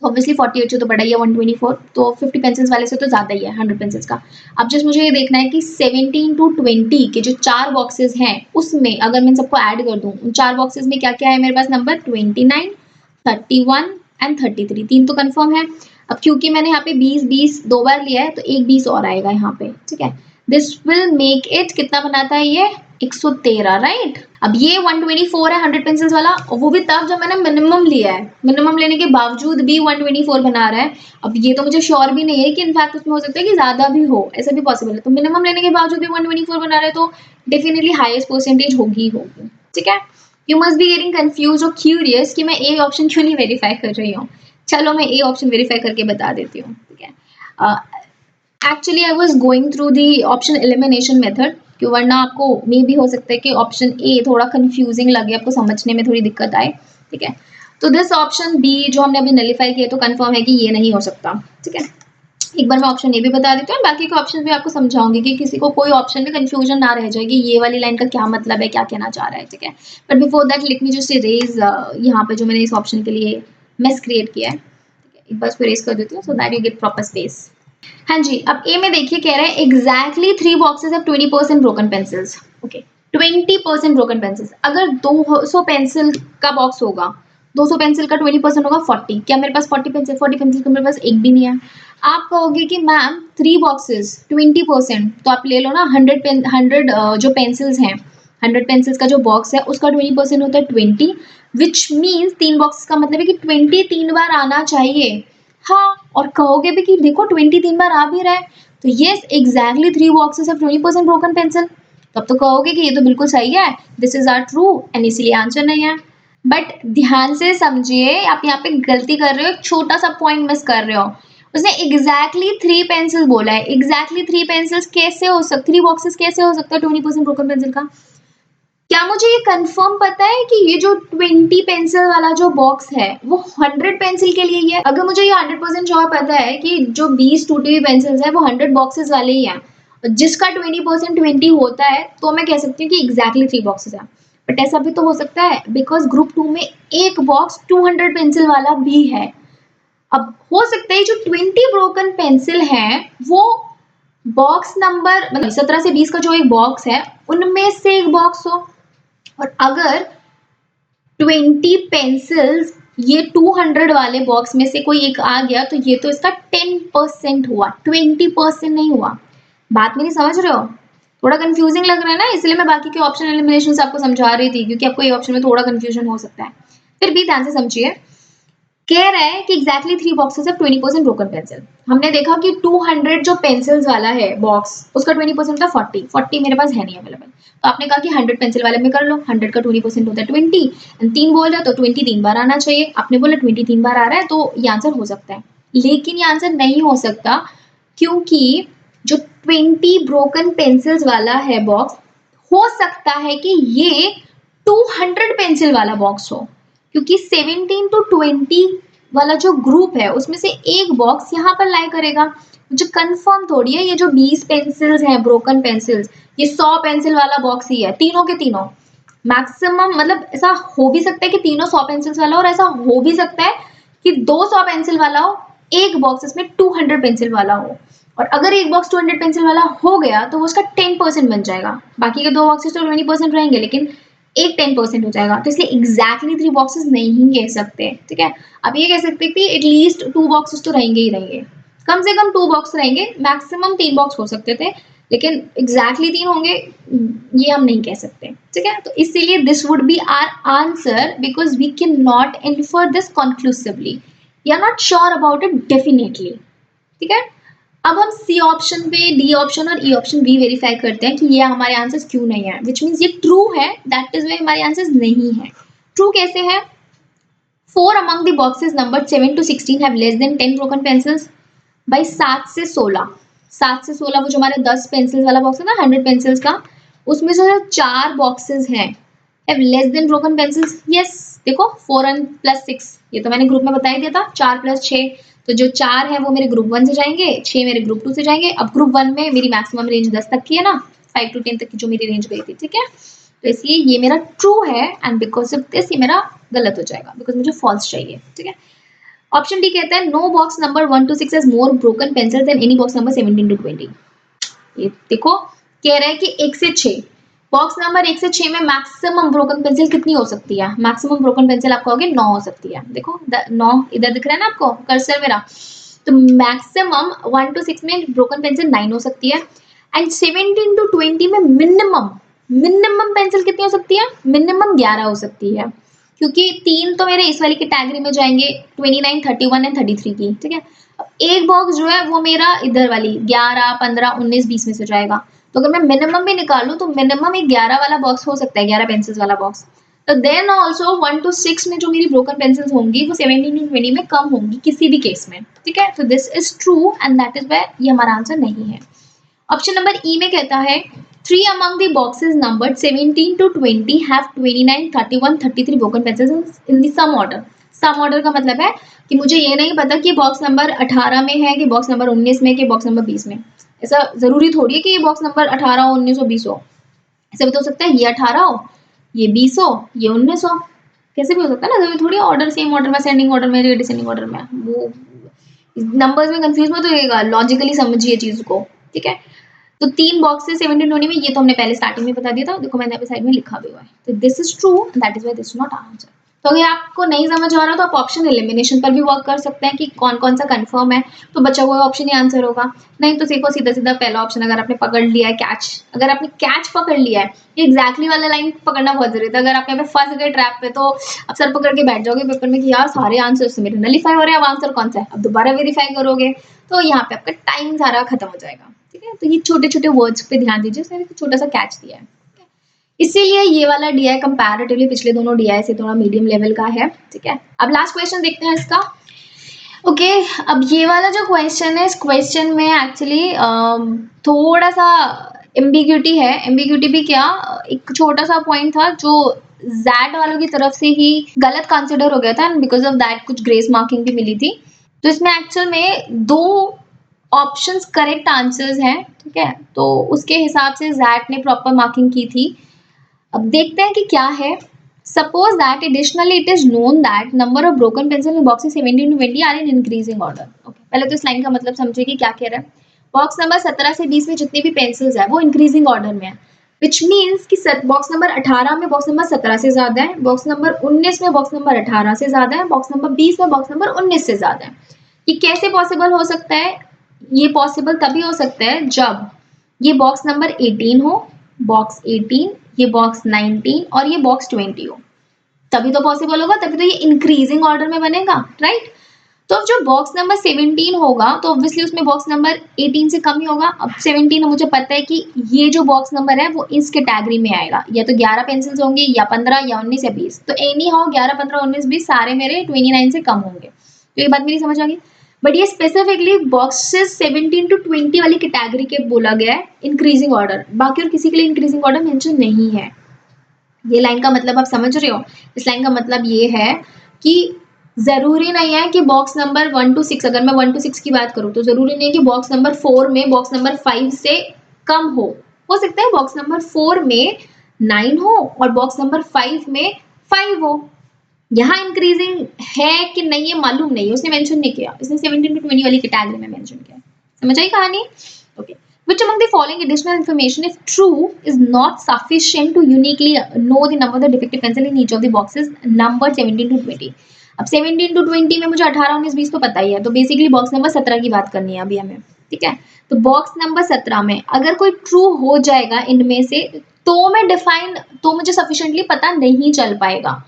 ऑब्वियसली 48 से तो बड़ा ही है 124, तो 50 पेंसिल्स वाले से तो ज़्यादा ही है 100 पेंसिल्स का। अब जस्ट मुझे ये देखना है कि 17 to 20 के जो 4 बॉक्सेस हैं उसमें अगर मैं सबको ऐड कर दूं, उन 4 बॉक्सेस में क्या क्या है मेरे पास नंबर? 29, 31 एंड 33, 3 तो कन्फर्म है। अब क्योंकि मैंने यहाँ पे 20 दो बार लिया है, तो एक 20 और आएगा यहाँ पे। ठीक है, दिस विल मेक इट कितना बनाता है ये? 113, राइट? अब ये 124 है 100 पेंसिल्स वाला, और वो भी तब जब मैंने मिनिमम लिया है, मिनिमम लेने के बावजूद भी 124 बना रहा है। अब ये तो मुझे श्योर भी नहीं है कि इनफैक्ट उसमें हो सकता है कि ज्यादा भी हो, ऐसा भी पॉसिबल है। तो मिनिमम लेने के बावजूद भी 124 बना रहा है, तो डेफिनेटली हाईएस्ट परसेंटेज होगी होगी। ठीक है, you must be getting confuse और क्यूरियस कि मैं ए ऑप्शन क्यों नहीं वेरीफाई कर रही हूँ। चलो मैं ए ऑप्शन वेरीफाई करके बता देती हूँ। ठीक है, actually I was going through the option elimination method, कि वरना आपको मे भी हो सकता है कि ऑप्शन ए थोड़ा कंफ्यूजिंग लगे, आपको समझने में थोड़ी दिक्कत आए। ठीक है, तो दिस ऑप्शन बी जो हमने अभी नलीफाई किया, तो कंफर्म है कि ये नहीं हो सकता। ठीक है, एक बार मैं ऑप्शन ए भी बता देती हूँ, बाकी के ऑप्शन भी आपको समझाऊंगी कि किसी को कोई ऑप्शन में कंफ्यूजन ना रह जाए कि ये वाली लाइन का क्या मतलब है, क्या कहना चाह रहा है। ठीक है, but before that let me just erase यहाँ पे जो मैंने इस ऑप्शन के लिए मेस क्रिएट किया है। ठीक है, एक बार इसको इरेज कर देती हूँ so that you get proper space. हाँ जी, अब ए में देखिए कह रहा है exactly 3 boxes of 20% broken pencils. Okay, 20% broken pencils. अगर 200 पेंसिल का बॉक्स होगा, 200 पेंसिल का 20% होगा 40। क्या मेरे पास 40 पेंसिल? 40 पेंसिल तो मेरे पास एक भी नहीं है। आप कहोगे कि मैम 3 बॉक्सेस 20%, तो आप ले लो ना 100 जो पेंसिल्स हैं, 100 पेंसिल्स का जो बॉक्स है उसका 20% होता है 20, विच मीन्स 3 बॉक्स का मतलब है कि 20 3 बार आना चाहिए। हाँ, और कहोगे भी कि देखो 20 3 बार आ भी रहा है, तो yes exactly 3 boxes of 20% broken pencil. तब तो कहोगे कि ये तो बिल्कुल सही है, this is our true, and इसीलिए आंसर नहीं है। बट ध्यान से समझिए, आप यहाँ पे गलती कर रहे हो, एक छोटा सा पॉइंट मिस कर रहे हो। उसने एग्जैक्टली 3 पेंसिल बोला है, एग्जैक्टली 3 पेंसिल्स कैसे हो सकते, 3 बॉक्सेस कैसे हो सकता है 20% ब्रोकन पेंसिल का? क्या मुझे ये कंफर्म पता है कि ये जो 20 पेंसिल वाला जो बॉक्स है वो 100 पेंसिल के लिए ही है? अगर मुझे ये 100% श्योर पता है कि जो 20 टूटी हुई पेंसिल्स है वो 100 बॉक्सेस वाले ही हैं, जिसका 20% 20 होता है तो मैं कह सकती हूँ कि एग्जैक्टली 3 बॉक्सेस है। बट ऐसा भी तो हो सकता है बिकॉज ग्रुप 2 में एक बॉक्स 200 पेंसिल वाला भी है। अब हो सकता है जो 20 ब्रोकन पेंसिल है वो बॉक्स नंबर मतलब 17 से 20 का जो एक बॉक्स है उनमें से एक बॉक्स हो, और अगर 20 पेंसिल्स ये 200 वाले बॉक्स में से कोई एक आ गया तो ये तो इसका 10% हुआ, 20% नहीं हुआ। बात मेरी समझ रहे हो? थोड़ा कंफ्यूजिंग लग रहा है ना, इसलिए मैं बाकी के ऑप्शन एलिमिनेशन आपको समझा रही थी क्योंकि आपको ये ऑप्शन में थोड़ा कंफ्यूजन हो सकता है। फिर भी ध्यान से समझिए, कह रहा है कि एग्जैक्टली 3 बॉक्सेस है 20% ब्रोकन पेंसिल। हमने देखा कि 200 जो पेंसिल्स वाला है बॉक्स उसका 20% था 40 मेरे पास है नहीं अवेलेबल, तो आपने कहा कि 100 पेंसिल वाले में कर लो, 100 का 20% होता है 20 एंड 3 बोल रहा है तो 20 3 बार आना चाहिए। आपने बोला 20 3 बार आ रहा है तो ये आंसर हो सकता है, लेकिन ये आंसर नहीं हो सकता क्योंकि जो 20 ब्रोकन पेंसिल्स वाला है बॉक्स हो सकता है कि ये 200 पेंसिल वाला बॉक्स हो, क्योंकि 17 टू 20 वाला जो ग्रुप है उसमें से एक बॉक्स यहाँ पर लाई करेगा। मुझे कंफर्म थोड़ी है ये जो 20 पेंसिल्स हैं ब्रोकन पेंसिल्स ये 100 पेंसिल वाला बॉक्स ही है, तीनों के तीनों मैक्सिमम, मतलब ऐसा हो भी सकता है कि तीनों 100 पेंसिल्स वाला हो और ऐसा हो भी सकता है कि 200 पेंसिल वाला हो, एक बॉक्स इसमें 200 पेंसिल वाला हो। और अगर एक बॉक्स 200 पेंसिल वाला हो गया तो वो उसका 10% बन जाएगा, बाकी के दो बॉक्सेस तो 20% रहेंगे लेकिन एक 10% हो जाएगा, तो इसलिए एग्जैक्टली 3 बॉक्सेस नहीं कह सकते। ठीक है, अब ये कह सकते कि एटलीस्ट 2 बॉक्सेस तो रहेंगे ही रहेंगे, कम से कम 2 बॉक्स रहेंगे, मैक्सिमम 3 बॉक्स हो सकते थे, लेकिन एग्जैक्टली 3 होंगे ये हम नहीं कह सकते। ठीक है, तो इसीलिए this would be our answer because we can not infer this conclusively, we are not sure about it definitely. ठीक है, अब हम सी ऑप्शन पे, डी ऑप्शन और ई ऑप्शन भी वेरीफाई करते हैं कि ये हमारे आंसर्स क्यों नहीं है, विच मीन्स ये ट्रू है, दैट इज वे हमारे आंसर्स नहीं है। ट्रू कैसे है? 4 among the boxes numbered 7 to 16 have less than 10 broken pencils। भाई 7 से 16, 7 से 16 वो जो हमारे 10 पेंसिल्स वाला बॉक्स है ना 100 पेंसिल्स का, उसमें से 4 बॉक्सेस हैं have less than broken pencils. Yes, देखो 4 and plus 6 ये तो मैंने ग्रुप में बता ही दिया था, 4 plus 6, तो जो 4 है वो मेरे ग्रुप 1 से जाएंगे, 6 मेरे ग्रुप 2 से जाएंगे। अब ग्रुप 1 में मेरी मैक्सिमम रेंज 10 तक की है ना, 5 to 10 तक की जो मेरी रेंज गई थी। ठीक है, तो इसलिए ये मेरा ट्रू है एंड बिकॉज ऑफ दिस ये मेरा गलत हो जाएगा बिकॉज मुझे फॉल्स चाहिए। ठीक है, ऑप्शन डी कहता है no box number 1 to 6 has more broken pencils than any box number 17 to 20। ये देखो कह रहा है कि 1 से 6, बॉक्स नंबर 1 से 6 में मैक्सिमम ब्रोकन पेंसिल कितनी हो सकती है? मैक्सिमम ब्रोकन पेंसिल आप कहोगे 9 हो सकती है। देखो 9 इधर दिख रहा है ना आपको कर्सर मेरा, तो मैक्सिमम 1 to 6 में ब्रोकन पेंसिल 9 हो सकती है एंड 17 to 20 में मिनिमम पेंसिल कितनी हो सकती है? मिनिमम 11 हो सकती है, क्योंकि 3 तो मेरे इस वाली कैटेगरी में जाएंगे 29, 31 एंड 33 की। ठीक है, अब एक बॉक्स जो है वो मेरा इधर वाली 11, 15, 19, 20 में से जाएगा, तो अगर मैं मिनिमम भी निकालूं तो मिनिमम एक 11 वाला बॉक्स हो सकता है, 11 पेंसिल्स वाला बॉक्स। तो देन ऑल्सो 1 to 6 में जो मेरी ब्रोकन पेंसिल्स होंगी वो 17 to 20 में कम होंगी किसी भी केस में। ठीक है, तो this is true and that is why ये हमारा आंसर नहीं है। ऑप्शन नंबर ई में कहता है 3 among the boxes numbered 17 to 20 have 29, 31, 33 broken pencils in the sum order। Sum order का मतलब है कि मुझे ये नहीं पता कि बॉक्स नंबर 18 में है कि बॉक्स नंबर 19 में कि बॉक्स नंबर 20 में। ऐसा जरूरी थोड़ी है कि ये बॉक्स नंबर 18 हो, 19 हो, 20 हो। ऐसा भी तो हो सकता है ये 18 हो, ये 20 हो, ये 19 हो, कैसे भी हो सकता है ना। जरूरी थोड़ी ऑर्डर सेम ऑर्डर में, असेंडिंग ऑर्डर में, डिसेंडिंग ऑर्डर में। वो नंबर्स में कंफ्यूज मत होइएगा, लॉजिकली समझिए चीज को। ठीक है, तो 3 बॉक्सेस 17 20 में, ये तो हमने पहले स्टार्टिंग में बता दिया था, देखो मैंने यहाँ पे साइड में लिखा भी हुआ है। तो this is true, that is why this is not answer. तो अगर आपको नहीं समझ आ रहा तो आप ऑप्शन एलिमिनेशन पर भी वर्क कर सकते हैं कि कौन कौन सा कंफर्म है, तो बचा हुआ ऑप्शन ही आंसर होगा। नहीं तो देखो सीधा सीधा पहला ऑप्शन अगर आपने पकड़ लिया है कैच, अगर आपने कैच पकड़ लिया है, ये एग्जैक्टली वाला लाइन पकड़ना बहुत जरूरी था। अगर आप यहाँ पे फंस गए ट्रैप पे तो आप सर पकड़ के बैठ जाओगे पेपर में कि यार सारे आंसर मेरे नलीफाई हो रहे हैं, अब आंसर कौन सा है, अब दोबारा वेरीफाई करोगे तो यहाँ पे आपका टाइम सारा खत्म हो जाएगा। ठीक है, तो ये छोटे छोटे वर्ड्स पे ध्यान दीजिए, उसने एक छोटा सा कैच दिया है, इसीलिए ये वाला डीआई कंपैरेटिवली पिछले दोनों डीआई से थोड़ा मीडियम लेवल का है। ठीक है, अब लास्ट क्वेश्चन देखते हैं इसका। ओके, अब ये वाला जो क्वेश्चन है, इस क्वेश्चन में एक्चुअली थोड़ा सा एम्बिग्यूटी है। एम्बिग्यूटी भी क्या, एक छोटा सा पॉइंट था जो जैड वालों की तरफ से ही गलत कंसिडर हो गया था एंड बिकॉज ऑफ दैट कुछ ग्रेस मार्किंग भी मिली थी। तो इसमें एक्चुअल में दो ऑप्शंस करेक्ट आंसर्स हैं, ठीक है, तो उसके हिसाब से जैट ने प्रॉपर मार्किंग की थी। अब देखते हैं कि क्या है। Suppose that additionally it is known that number of broken pencil in boxes 17 to 20 are in increasing order. Okay, पहले तो इस लाइन का मतलब समझिए कि क्या कह रहा है। बॉक्स नंबर 17 से 20 में जितनी भी पेंसिल्स है वो इंक्रीजिंग ऑर्डर में है, विच मीन्स कि बॉक्स नंबर 18 में बॉक्स नंबर 17 से ज्यादा है, बॉक्स नंबर 19 में बॉक्स नंबर 18 से ज्यादा है, बॉक्स नंबर 20 में बॉक्स नंबर 19 से ज्यादा है। ये कैसे पॉसिबल हो सकता है? ये पॉसिबल तभी हो सकता है जब ये बॉक्स नंबर 18 हो, बॉक्स 18, ये बॉक्स 19 और ये बॉक्स 20 हो, तभी तो पॉसिबल होगा, तभी तो ये इंक्रीजिंग ऑर्डर में बनेगा, राइट। तो जो बॉक्स नंबर 17 होगा तो ऑब्वियसली उसमें बॉक्स नंबर 18 से कम ही होगा। अब 17 मुझे पता है कि ये जो बॉक्स नंबर है वो इस कैटेगरी में आएगा, या तो 11 पेंसिल्स होंगे या 15 या 19 या 20, तो एनी हाउ 11, 15, 19, 20 सारे मेरे 29 से कम होंगे। तो ये बात मेरी समझ आ गई। बट ये स्पेसिफिकली बॉक्सेस 17 to 20 वाली कैटेगरी के बोला गया है इंक्रीजिंग ऑर्डर, बाकी और किसी के लिए इंक्रीजिंग ऑर्डर मेंशन नहीं है। ये लाइन का मतलब आप समझ रहे हो? इस लाइन का मतलब ये है कि जरूरी नहीं है कि बॉक्स नंबर 1 to 6, अगर मैं 1 to 6 की बात करूं तो जरूरी नहीं है कि बॉक्स नंबर 4 में बॉक्स नंबर 5 से कम हो सकता है बॉक्स नंबर 4 में 9 हो और बॉक्स नंबर 5 में 5 हो। यहाँ इंक्रीजिंग है कि नहीं ये मालूम नहीं, उसने मेंशन नहीं किया, इसने 17 to 20 वाली कैटेगरी में मेंशन किया। समझ आई कहानी? Okay. Which among the following additional information, if true, is not sufficient to uniquely know the number of the defective pencil in each of the boxes numbered 17 to 20? अब 17 to 20 में मुझे 18, 19, 20 तो पता ही है, तो बेसिकली बॉक्स नंबर 17 की बात करनी है अभी हमें, ठीक है। तो बॉक्स नंबर 17 में अगर कोई ट्रू हो जाएगा इनमें से तो मैं डिफाइन, तो मुझे सफिशिएंटली पता नहीं चल पाएगा।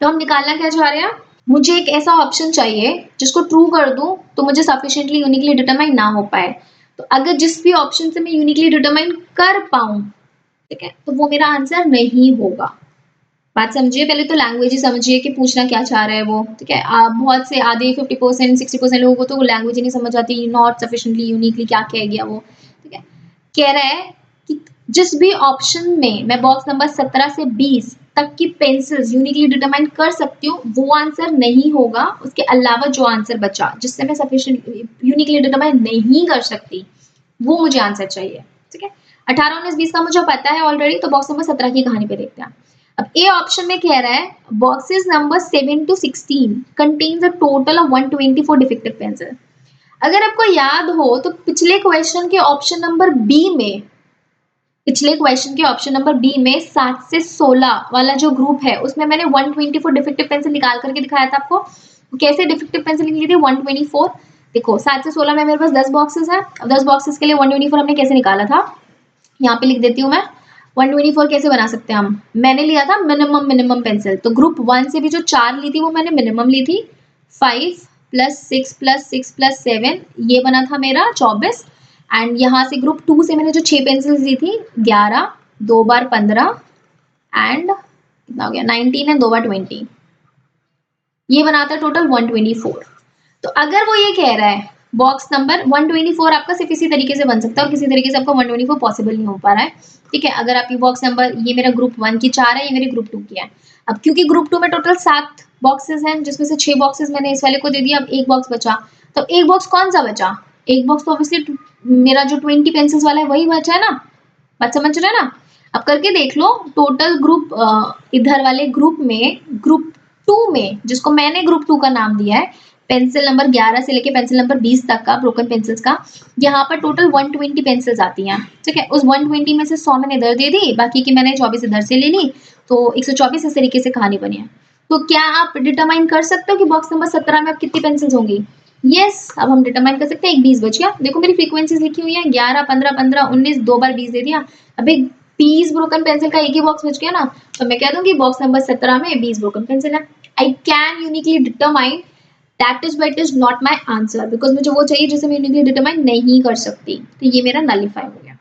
तो हम निकालना क्या चाह रहे हैं? मुझे एक ऐसा ऑप्शन चाहिए जिसको ट्रू कर दूं तो मुझे सफिशिएंटली यूनिकली डिटरमाइन ना हो पाए। तो अगर जिस भी ऑप्शन से मैं यूनिकली डिटरमाइन कर पाऊं, ठीक है, तो वो मेरा आंसर नहीं होगा। बात समझिए, पहले तो लैंग्वेज ही समझिए कि पूछना क्या चाह रहा है वो, ठीक है। आप बहुत से आधे 50% 60% लोगों को तो लैंग्वेज ही नहीं समझ आती, नॉट सफिशिएंटली यूनिकली क्या कह गया वो, ठीक है। कह रहा है कि जिस भी ऑप्शन में मैं बॉक्स नंबर 17 से 20 तक की पेंसिल्स यूनिकली डिटरमाइन कर सकती हूँ वो आंसर नहीं होगा। उसके अलावा जो आंसर बचा जिससे मैं सफिशिएंट यूनिकली डिटरमाइन नहीं कर सकती वो मुझे आंसर चाहिए, ठीक है। 18, 19, 20 का मुझे पता है ऑलरेडी, तो बॉक्स नंबर 17 की कहानी पे देखते हैं। अब ए ऑप्शन में कह रहा है boxes number 7 to 16 contains a total of 124 defective pencil. अगर आपको याद हो तो पिछले क्वेश्चन के ऑप्शन नंबर बी में, पिछले क्वेश्चन के ऑप्शन नंबर बी में 7 से 16 वाला जो ग्रुप है उसमें मैंने 124 डिफेक्टिव पेंसिल निकाल करके दिखाया था आपको। कैसे डिफेक्टिव पेंसिल निकली थी? 124। देखो 7 से 16 में मेरे पास 10 बॉक्सेस हैं। अब 10 बॉक्सेस के लिए 124 हमने कैसे निकाला था? यहाँ पे लिख देती हूँ मैं। 124 कैसे बना सकते हैं हम? मैंने लिया था मिनिमम पेंसिल, तो ग्रुप 1 से भी जो 4 ली थी वो मैंने मिनिमम ली थी। 5 + 6 + 6 + 7 ये बना था मेरा 24। एंड यहाँ से ग्रुप 2 से मैंने जो 6 पेंसिल्स ली थी 11, 2 बार 15 एंड कितना हो गया 19 एंड 2 बार 20, ये बनाता है टोटल 124। तो अगर वो ये कह रहा है बॉक्स नंबर 124 आपका सिर्फ इसी तरीके से बन सकता है और किसी तरीके से आपका 124 पॉसिबल नहीं हो पा रहा है, ठीक है। अगर आप ये बॉक्स नंबर, ये मेरा ग्रुप 1 की 4 है, ये मेरे ग्रुप 2 की है। अब क्योंकि ग्रुप 2 में टोटल 7 बॉक्सेस हैं जिसमें से 6 बॉक्सेस मैंने इस वाले को दे दिया, अब एक बॉक्स बचा। तो एक बॉक्स कौन सा बचा? एक बॉक्स तो ऑब्वियसली मेरा जो 20 पेंसिल्स वाला है वही बचा है ना। बात समझ रहे हैं ना? अब करके देख लो टोटल ग्रुप, इधर वाले ग्रुप में, ग्रुप 2 में जिसको मैंने ग्रुप 2 का नाम दिया है, पेंसिल नंबर 11 से लेके पेंसिल नंबर 20 तक का ब्रोकन पेंसिल्स का, यहाँ पर टोटल 120 पेंसिल्स आती हैं, ठीक है। उस 120 में से 100 मैंने इधर दे दी, बाकी की मैंने 24 इधर से ले ली, तो 124 इस तरीके से कहानी बनी है। तो क्या आप डिटरमाइन कर सकते हो कि बॉक्स नंबर 17 में अब कितनी पेंसिल्स होंगी? यस, अब हम डिटरमाइन कर सकते हैं। एक 20 बच गया। देखो मेरी फ्रीक्वेंसीज लिखी हुई है 11, 15, 15, 19, 2 बार 20 दे दिया। अब एक 20 ब्रोकन पेंसिल का एक ही बॉक्स बच गया ना, तो मैं कह दूंगी बॉक्स नंबर 17 में 20 ब्रोकन पेंसिल है। I can uniquely determine that is but is not my answer, because मुझे वो चाहिए जिसे मैं यूनिकली डिटरमाइन नहीं कर सकती, तो ये मेरा नलीफाई हो गया।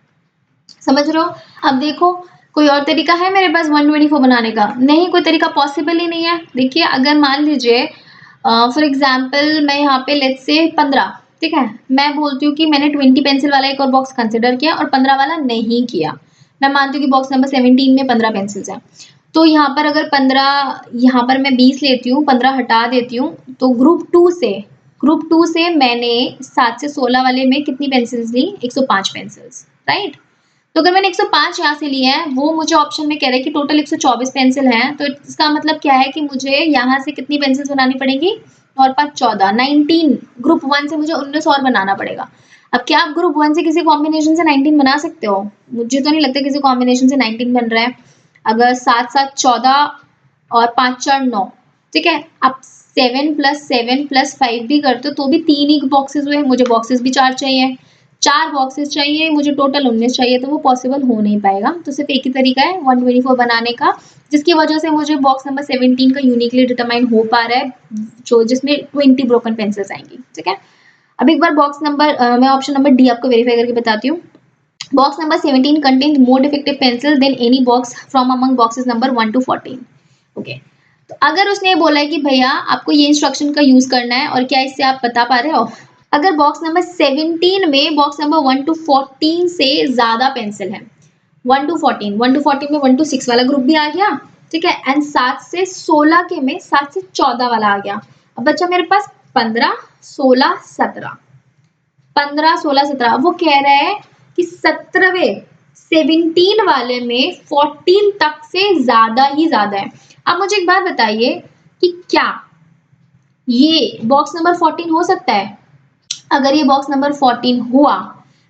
समझ रहे हो? अब देखो कोई और तरीका है मेरे पास 124 बनाने का? नहीं, कोई तरीका पॉसिबल ही नहीं है। देखिए अगर मान लीजिए फॉर एग्जाम्पल मैं यहाँ पे लेट्स से 15, ठीक है, मैं बोलती हूँ कि मैंने 20 पेंसिल वाला एक और बॉक्स कंसिडर किया और 15 वाला नहीं किया। मैं मानती हूँ कि बॉक्स नंबर 17 में 15 पेंसिल्स हैं, तो यहाँ पर अगर 15, यहाँ पर मैं 20 लेती हूँ, 15 हटा देती हूँ, तो ग्रुप 2 से ग्रुप 2 से मैंने 7 से 16 वाले में कितनी पेंसिल्स ली? 105 पेंसिल्स, राइट? तो अगर मैंने 105 यहाँ से लिए हैं, वो मुझे ऑप्शन में कह रहा है कि टोटल 124 पेंसिल हैं, तो इसका मतलब क्या है कि मुझे यहाँ से कितनी पेंसिल्स बनानी पड़ेगी? और 5 14 19। ग्रुप 1 से मुझे 19 और बनाना पड़ेगा। अब क्या आप ग्रुप 1 से किसी कॉम्बिनेशन से 19 बना सकते हो? मुझे तो नहीं लगता किसी कॉम्बिनेशन से 19 बन रहा है। अगर 7 7 14 और 5 4 9, ठीक है? आप 7 + 7 + 5 भी करते हो तो भी 3 ही बॉक्सेस हुए, मुझे बॉक्सेस भी 4 चाहिए। 4 बॉक्सेस चाहिए, मुझे टोटल 19 चाहिए, तो वो पॉसिबल हो नहीं पाएगा। तो सिर्फ एक ही तरीका है 124 बनाने का, जिसकी वजह से मुझे बॉक्स नंबर 17 का यूनिकली डिटरमाइन हो पा रहा है, जो जिसमें 20 ब्रोकन पेंसिल्स आएंगी, ठीक है? अब एक बार बॉक्स नंबर मैं ऑप्शन नंबर डी आपको वेरीफाई करके बताती हूँ। Box number 17 contains more defective pencil than any box from among boxes number 1 to 14। Okay, तो अगर उसने ये बोला है कि भैया आपको ये इंस्ट्रक्शन का यूज करना है, और क्या इससे आप बता पा रहे हो? अगर बॉक्स नंबर 17 में बॉक्स नंबर 1 to 14 से ज्यादा पेंसिल है, 1 to 14 में 1 to 6 वाला ग्रुप भी आ गया, ठीक है? एंड 7 से 16 के में 7 से 14 वाला आ गया। अब बच्चा मेरे पास 15 16 17, 15 16 17, वो कह रहा है कि 17वें 17 वाले में 14 तक से ज्यादा ही ज्यादा है। अब मुझे एक बात बताइए कि क्या ये बॉक्स नंबर 14 हो सकता है? अगर ये बॉक्स नंबर 14 हुआ,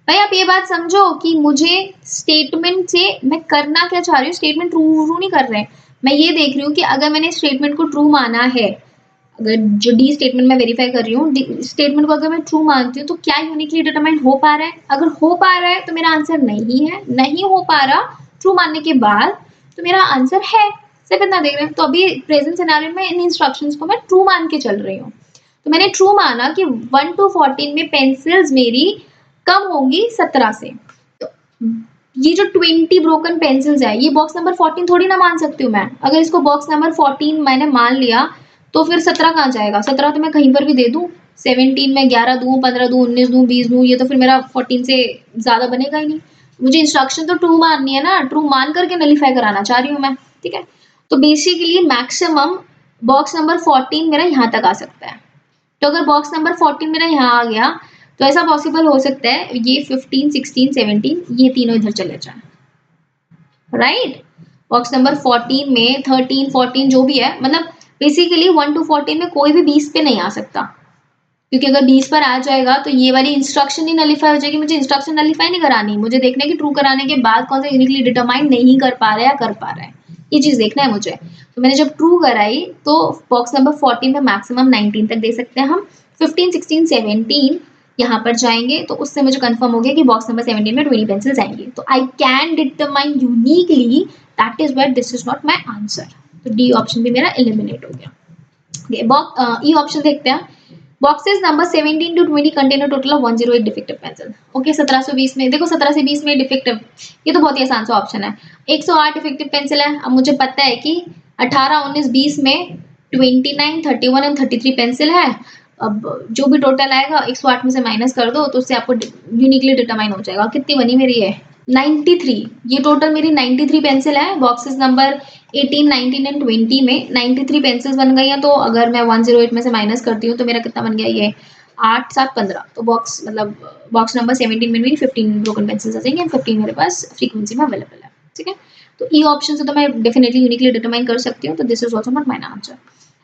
भाई आप ये बात समझो कि मुझे स्टेटमेंट से मैं करना क्या चाह रही हूँ, स्टेटमेंट ट्रू नहीं कर रहे हैं। मैं ये देख रही हूँ कि अगर मैंने स्टेटमेंट को ट्रू माना है, अगर जो डी स्टेटमेंट मैं वेरीफाई कर रही हूँ, स्टेटमेंट को अगर मैं ट्रू मानती हूँ तो क्या यूनिकली डिटरमाइन हो पा रहा है? अगर हो पा रहा है तो मेरा आंसर नहीं है, नहीं हो पा रहा ट्रू मानने के बाद तो मेरा आंसर है। सिर्फ इतना देख रहे हैं। तो अभी प्रेजेंट सिनेरियो में इन इंस्ट्रक्शंस को मैं ट्रू मान के चल रही हूँ। तो मैंने ट्रू माना कि 1 to 14 में पेंसिल्स मेरी कम होंगी 17 से। तो ये जो 20 ब्रोकन पेंसिल्स है, ये बॉक्स नंबर 14 थोड़ी ना मान सकती हूँ मैं। अगर इसको बॉक्स नंबर 14 मैंने मान लिया तो फिर 17 कहाँ जाएगा? 17 तो मैं कहीं पर भी दे दूँ। 17 में 11 दूँ, 15 दूँ, 19 दूँ, 20 दूँ, ये तो फिर मेरा 14 से ज्यादा बनेगा ही नहीं। मुझे इंस्ट्रक्शन तो ट्रू माननी है ना, ट्रू मान करके नलीफाई कराना चाह रही हूँ मैं, ठीक है? तो बेसिकली मैक्सिमम बॉक्स नंबर 14 मेरा यहाँ तक आ सकता है। तो अगर बॉक्स नंबर 14 मेरा यहाँ आ गया तो ऐसा पॉसिबल हो सकता है ये 15 16 17 ये तीनों इधर चले जाए, राइट? बॉक्स नंबर 14 में 13 14 जो भी है, मतलब बेसिकली 1 to 14 में कोई भी 20 पे नहीं आ सकता, क्योंकि अगर 20 पर आ जाएगा तो ये वाली इंस्ट्रक्शन ही नलीफाई हो जाएगी। मुझे इंस्ट्रक्शन नलीफाई नहीं करानी, मुझे देखना है कि ट्रू कराने के बाद कौन सा यूनिकली डिटरमाइन नहीं कर पा रहा है या कर पा रहा है, ये चीज देखना है मुझे। तो मैंने जब ट्रू कराई तो बॉक्स नंबर 14 में मैक्सिमम 19 तक दे सकते हैं हम, 15 16 17 यहाँ पर जाएंगे, तो उससे मुझे कंफर्म हो गया कि बॉक्स नंबर 17 में 20 पेंसिल्स आएंगी। तो I can determine uniquely, that is what this is not my answer. तो डी ऑप्शन भी मेरा एलिमिनेट हो गया। ई ऑप्शन देखते हैं। Boxes number 17 to 20 contain total of 108 defective pencil. Okay, 17 से 20 में देखो, 17 से 20 में डिफेक्टिव, ये तो बहुत ही आसान सा ऑप्शन है। 108 डिफेक्टिव पेंसिल है। अब मुझे पता है कि 18 19 20 में 29 31 एंड 33 पेंसिल है। अब जो भी टोटल आएगा 108 में से माइनस कर दो तो उससे आपको यूनिकली डिटरमाइन हो जाएगा। कितनी बनी मेरी है? 93। ये टोटल मेरी 93 पेंसिल है। बॉक्सेस नंबर 18 19 एंड 20 में 93 पेंसिल्स बन गई हैं। तो अगर मैं 108 में से माइनस करती हूँ तो मेरा कितना बन गया? ये 8 7 15। तो बॉक्स मतलब बॉक्स नंबर 17 में मेरी 15 ब्रोकन पेंसिल्स आ जाएंगे एंड 15 मेरे पास फ्रीक्वेंसी में अवेलेबल है, ठीक है? तो ई ऑप्शन से तो मैं डेफिनेटली यूनिकली डिटरमाइन कर सकती हूँ। तो this is also not my answer.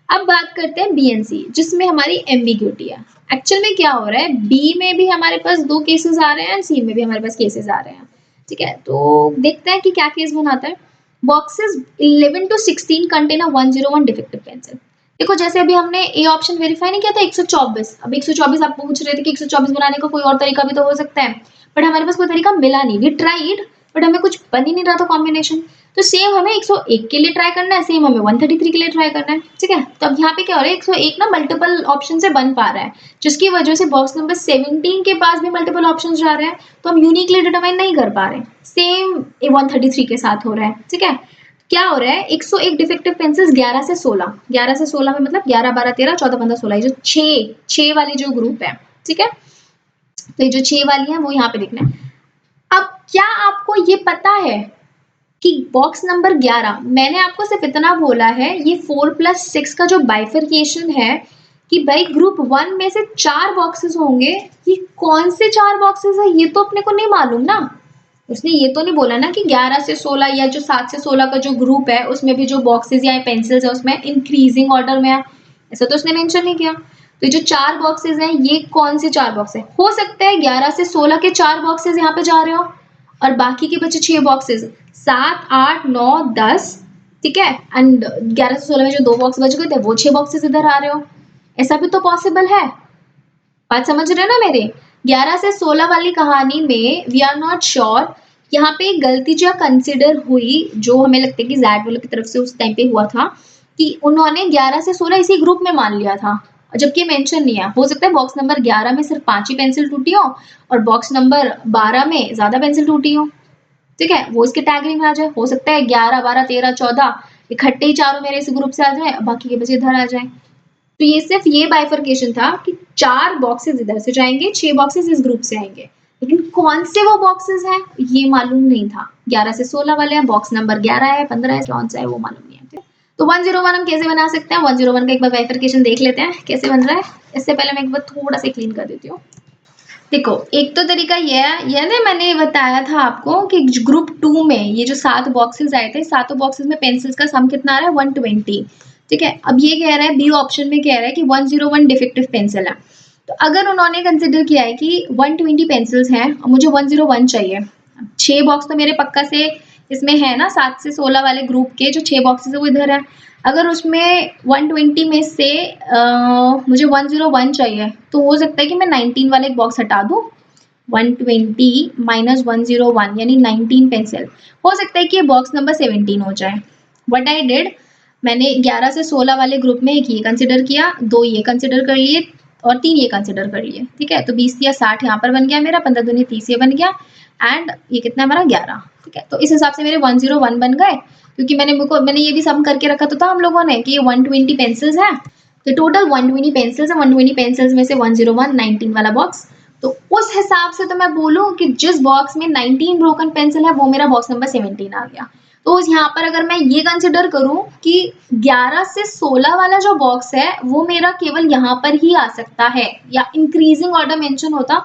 अब बात करते हैं बी एंड सी, जिसमें हमारी एम्बिग्यूटी है। एक्चुअल में क्या हो रहा है, बी में भी हमारे पास 2 केसेस आ रहे हैं, सी में भी हमारे पास केसेस आ रहे हैं, ठीक है? तो देखते हैं कि क्या केस बनाता है। Boxes 11 to 16 contain a 101 defective pencil. देखो, जैसे अभी हमने ए ऑप्शन वेरीफाई नहीं किया था 124। अब 124 आप पूछ रहे थे कि 124 बनाने का कोई और तरीका भी तो हो सकता है, बट हमारे पास कोई तरीका मिला नहीं। वी ट्राइड बट हमें कुछ बन ही नहीं रहा था कॉम्बिनेशन। तो सेम हमें 101 के लिए ट्राई करना है, सेम हमें 133 के लिए ट्राई करना है, ठीक है? तो अब यहाँ पे क्या हो रहा है, 101 ना मल्टीपल ऑप्शन से बन पा रहा है, जिसकी वजह से बॉक्स नंबर 17 के पास भी मल्टीपल ऑप्शन जा रहे हैं, तो हम यूनिकली डिटरमाइन नहीं कर पा रहे। सेम 133 के साथ हो रहा है, ठीक है? क्या हो रहा है, 101 डिफेक्टिव पेंसिल्स 11 से 16, 11 से 16 में मतलब 11 12 13 14 15 16, ये जो 6 वाली जो ग्रुप है, ठीक है? तो ये जो 6 वाली है वो यहाँ पे देखना है। अब क्या आपको ये पता है कि बॉक्स नंबर 11, मैंने आपको सिर्फ इतना बोला है, ये 4 + 6 का जो बाइफर्केशन है कि भाई ग्रुप 1 में से 4 बॉक्सेस होंगे, ये कौन से 4 बॉक्सेस है ये तो अपने को नहीं मालूम ना। उसने ये तो नहीं बोला ना कि 11 से 16 या जो 7 से 16 का जो ग्रुप है उसमें भी जो बॉक्सेस या पेंसिल्स है उसमें इंक्रीजिंग ऑर्डर में है, ऐसा तो उसने मेंशन नहीं किया। तो जो 4 बॉक्सेस हैं ये कौन से 4 बॉक्स है? हो सकता है 11 से 16 के 4 बॉक्सेस यहाँ पे जा रहे हो और बाकी के बचे 6 बॉक्सेस 7 8 9 10, ठीक है, एंड 11 से 16 में जो 2 बॉक्स बच गए थे वो 6 बॉक्सेस इधर आ रहे हो, ऐसा भी तो पॉसिबल है। बात समझ रहे हो ना मेरे? 11 से 16 वाली कहानी में वी आर नॉट श्योर, यहाँ पे एक गलती जो कंसिडर हुई जो हमें लगता है कि जैड वालों की तरफ से उस टाइम पे हुआ था कि उन्होंने 11 से 16 इसी ग्रुप में मान लिया था, जबकि मेंशन नहीं है। हो सकता है बॉक्स नंबर 11 में सिर्फ 5 ही पेंसिल टूटी हो और बॉक्स नंबर 12 में ज्यादा पेंसिल टूटी हो, ठीक है, वो इसके टैगरिंग में आ जाए। हो सकता है 11 12 13 14 इकट्ठे ही चारों मेरे इस ग्रुप से आ जाए, बाकी के बचे इधर आ जाए। तो ये सिर्फ ये बाइफर्केशन था कि 4 बॉक्सेस इधर से जाएंगे, 6 बॉक्सेस इस ग्रुप से आएंगे, लेकिन कौन से वो बॉक्सेस हैं ये मालूम नहीं था। 11 से 16 वाले हैं, बॉक्स नंबर 11 है 15 है, कौन सा है वो मालूम नहीं है। तो 101 हम कैसे बना सकते हैं? 101 का एक बार बाइफर्केशन देख लेते हैं कैसे बन रहा है। इससे पहले मैं एक बार थोड़ा सा क्लीन कर देती हूँ। देखो एक तो तरीका ये ना, मैंने बताया था आपको कि ग्रुप 2 में ये जो 7 बॉक्सेस आए थे, सातों बॉक्सेस में पेंसिल्स का सम कितना आ रहा है? 120, ठीक है। अब ये कह रहा है बी ऑप्शन में कह रहा है कि 101 डिफेक्टिव पेंसिल है। तो अगर उन्होंने कंसिडर किया है कि 120 पेंसिल्स हैं और मुझे 101 चाहिए, 6 बॉक्स तो मेरे पक्का से इसमें है ना, 7 से 16 वाले ग्रुप के जो 6 बॉक्सेस है वो इधर है। अगर उसमें 120 में से मुझे 101 चाहिए तो हो सकता है कि मैं 19 वाला एक बॉक्स हटा दूं। 120 माइनस 101 यानी 19 पेंसिल, हो सकता है कि ये बॉक्स नंबर 17 हो जाए। व्हाट आई डिड, मैंने 11 से 16 वाले ग्रुप में एक ये कंसिडर किया, 2 ये कंसिडर कर लिए और 3 ये कंसिडर कर लिए, ठीक है। तो 20 या 60 यहाँ पर बन गया मेरा, 15 दूनी 30 ये बन गया एंड ये कितना हमारा 11, ठीक है। तो इस हिसाब से मेरे 101 बन गए, क्योंकि मैंने ये भी सम करके रखा तो था हम लोगों ने कि ये 120 पेंसिल्स हैं, तो टोटल 120 पेंसिल्स है, 120 पेंसिल्स में से 101 19 वाला बॉक्स। तो उस हिसाब से तो मैं बोलूं कि जिस बॉक्स में 19 ब्रोकन पेंसिल है वो मेरा बॉक्स नंबर 17 आ गया। तो यहाँ पर अगर मैं ये कंसिडर करूं कि 11 से 16 वाला जो बॉक्स है वो मेरा केवल यहाँ पर ही आ सकता है, या इंक्रीजिंग ऑर्डर मेंशन होता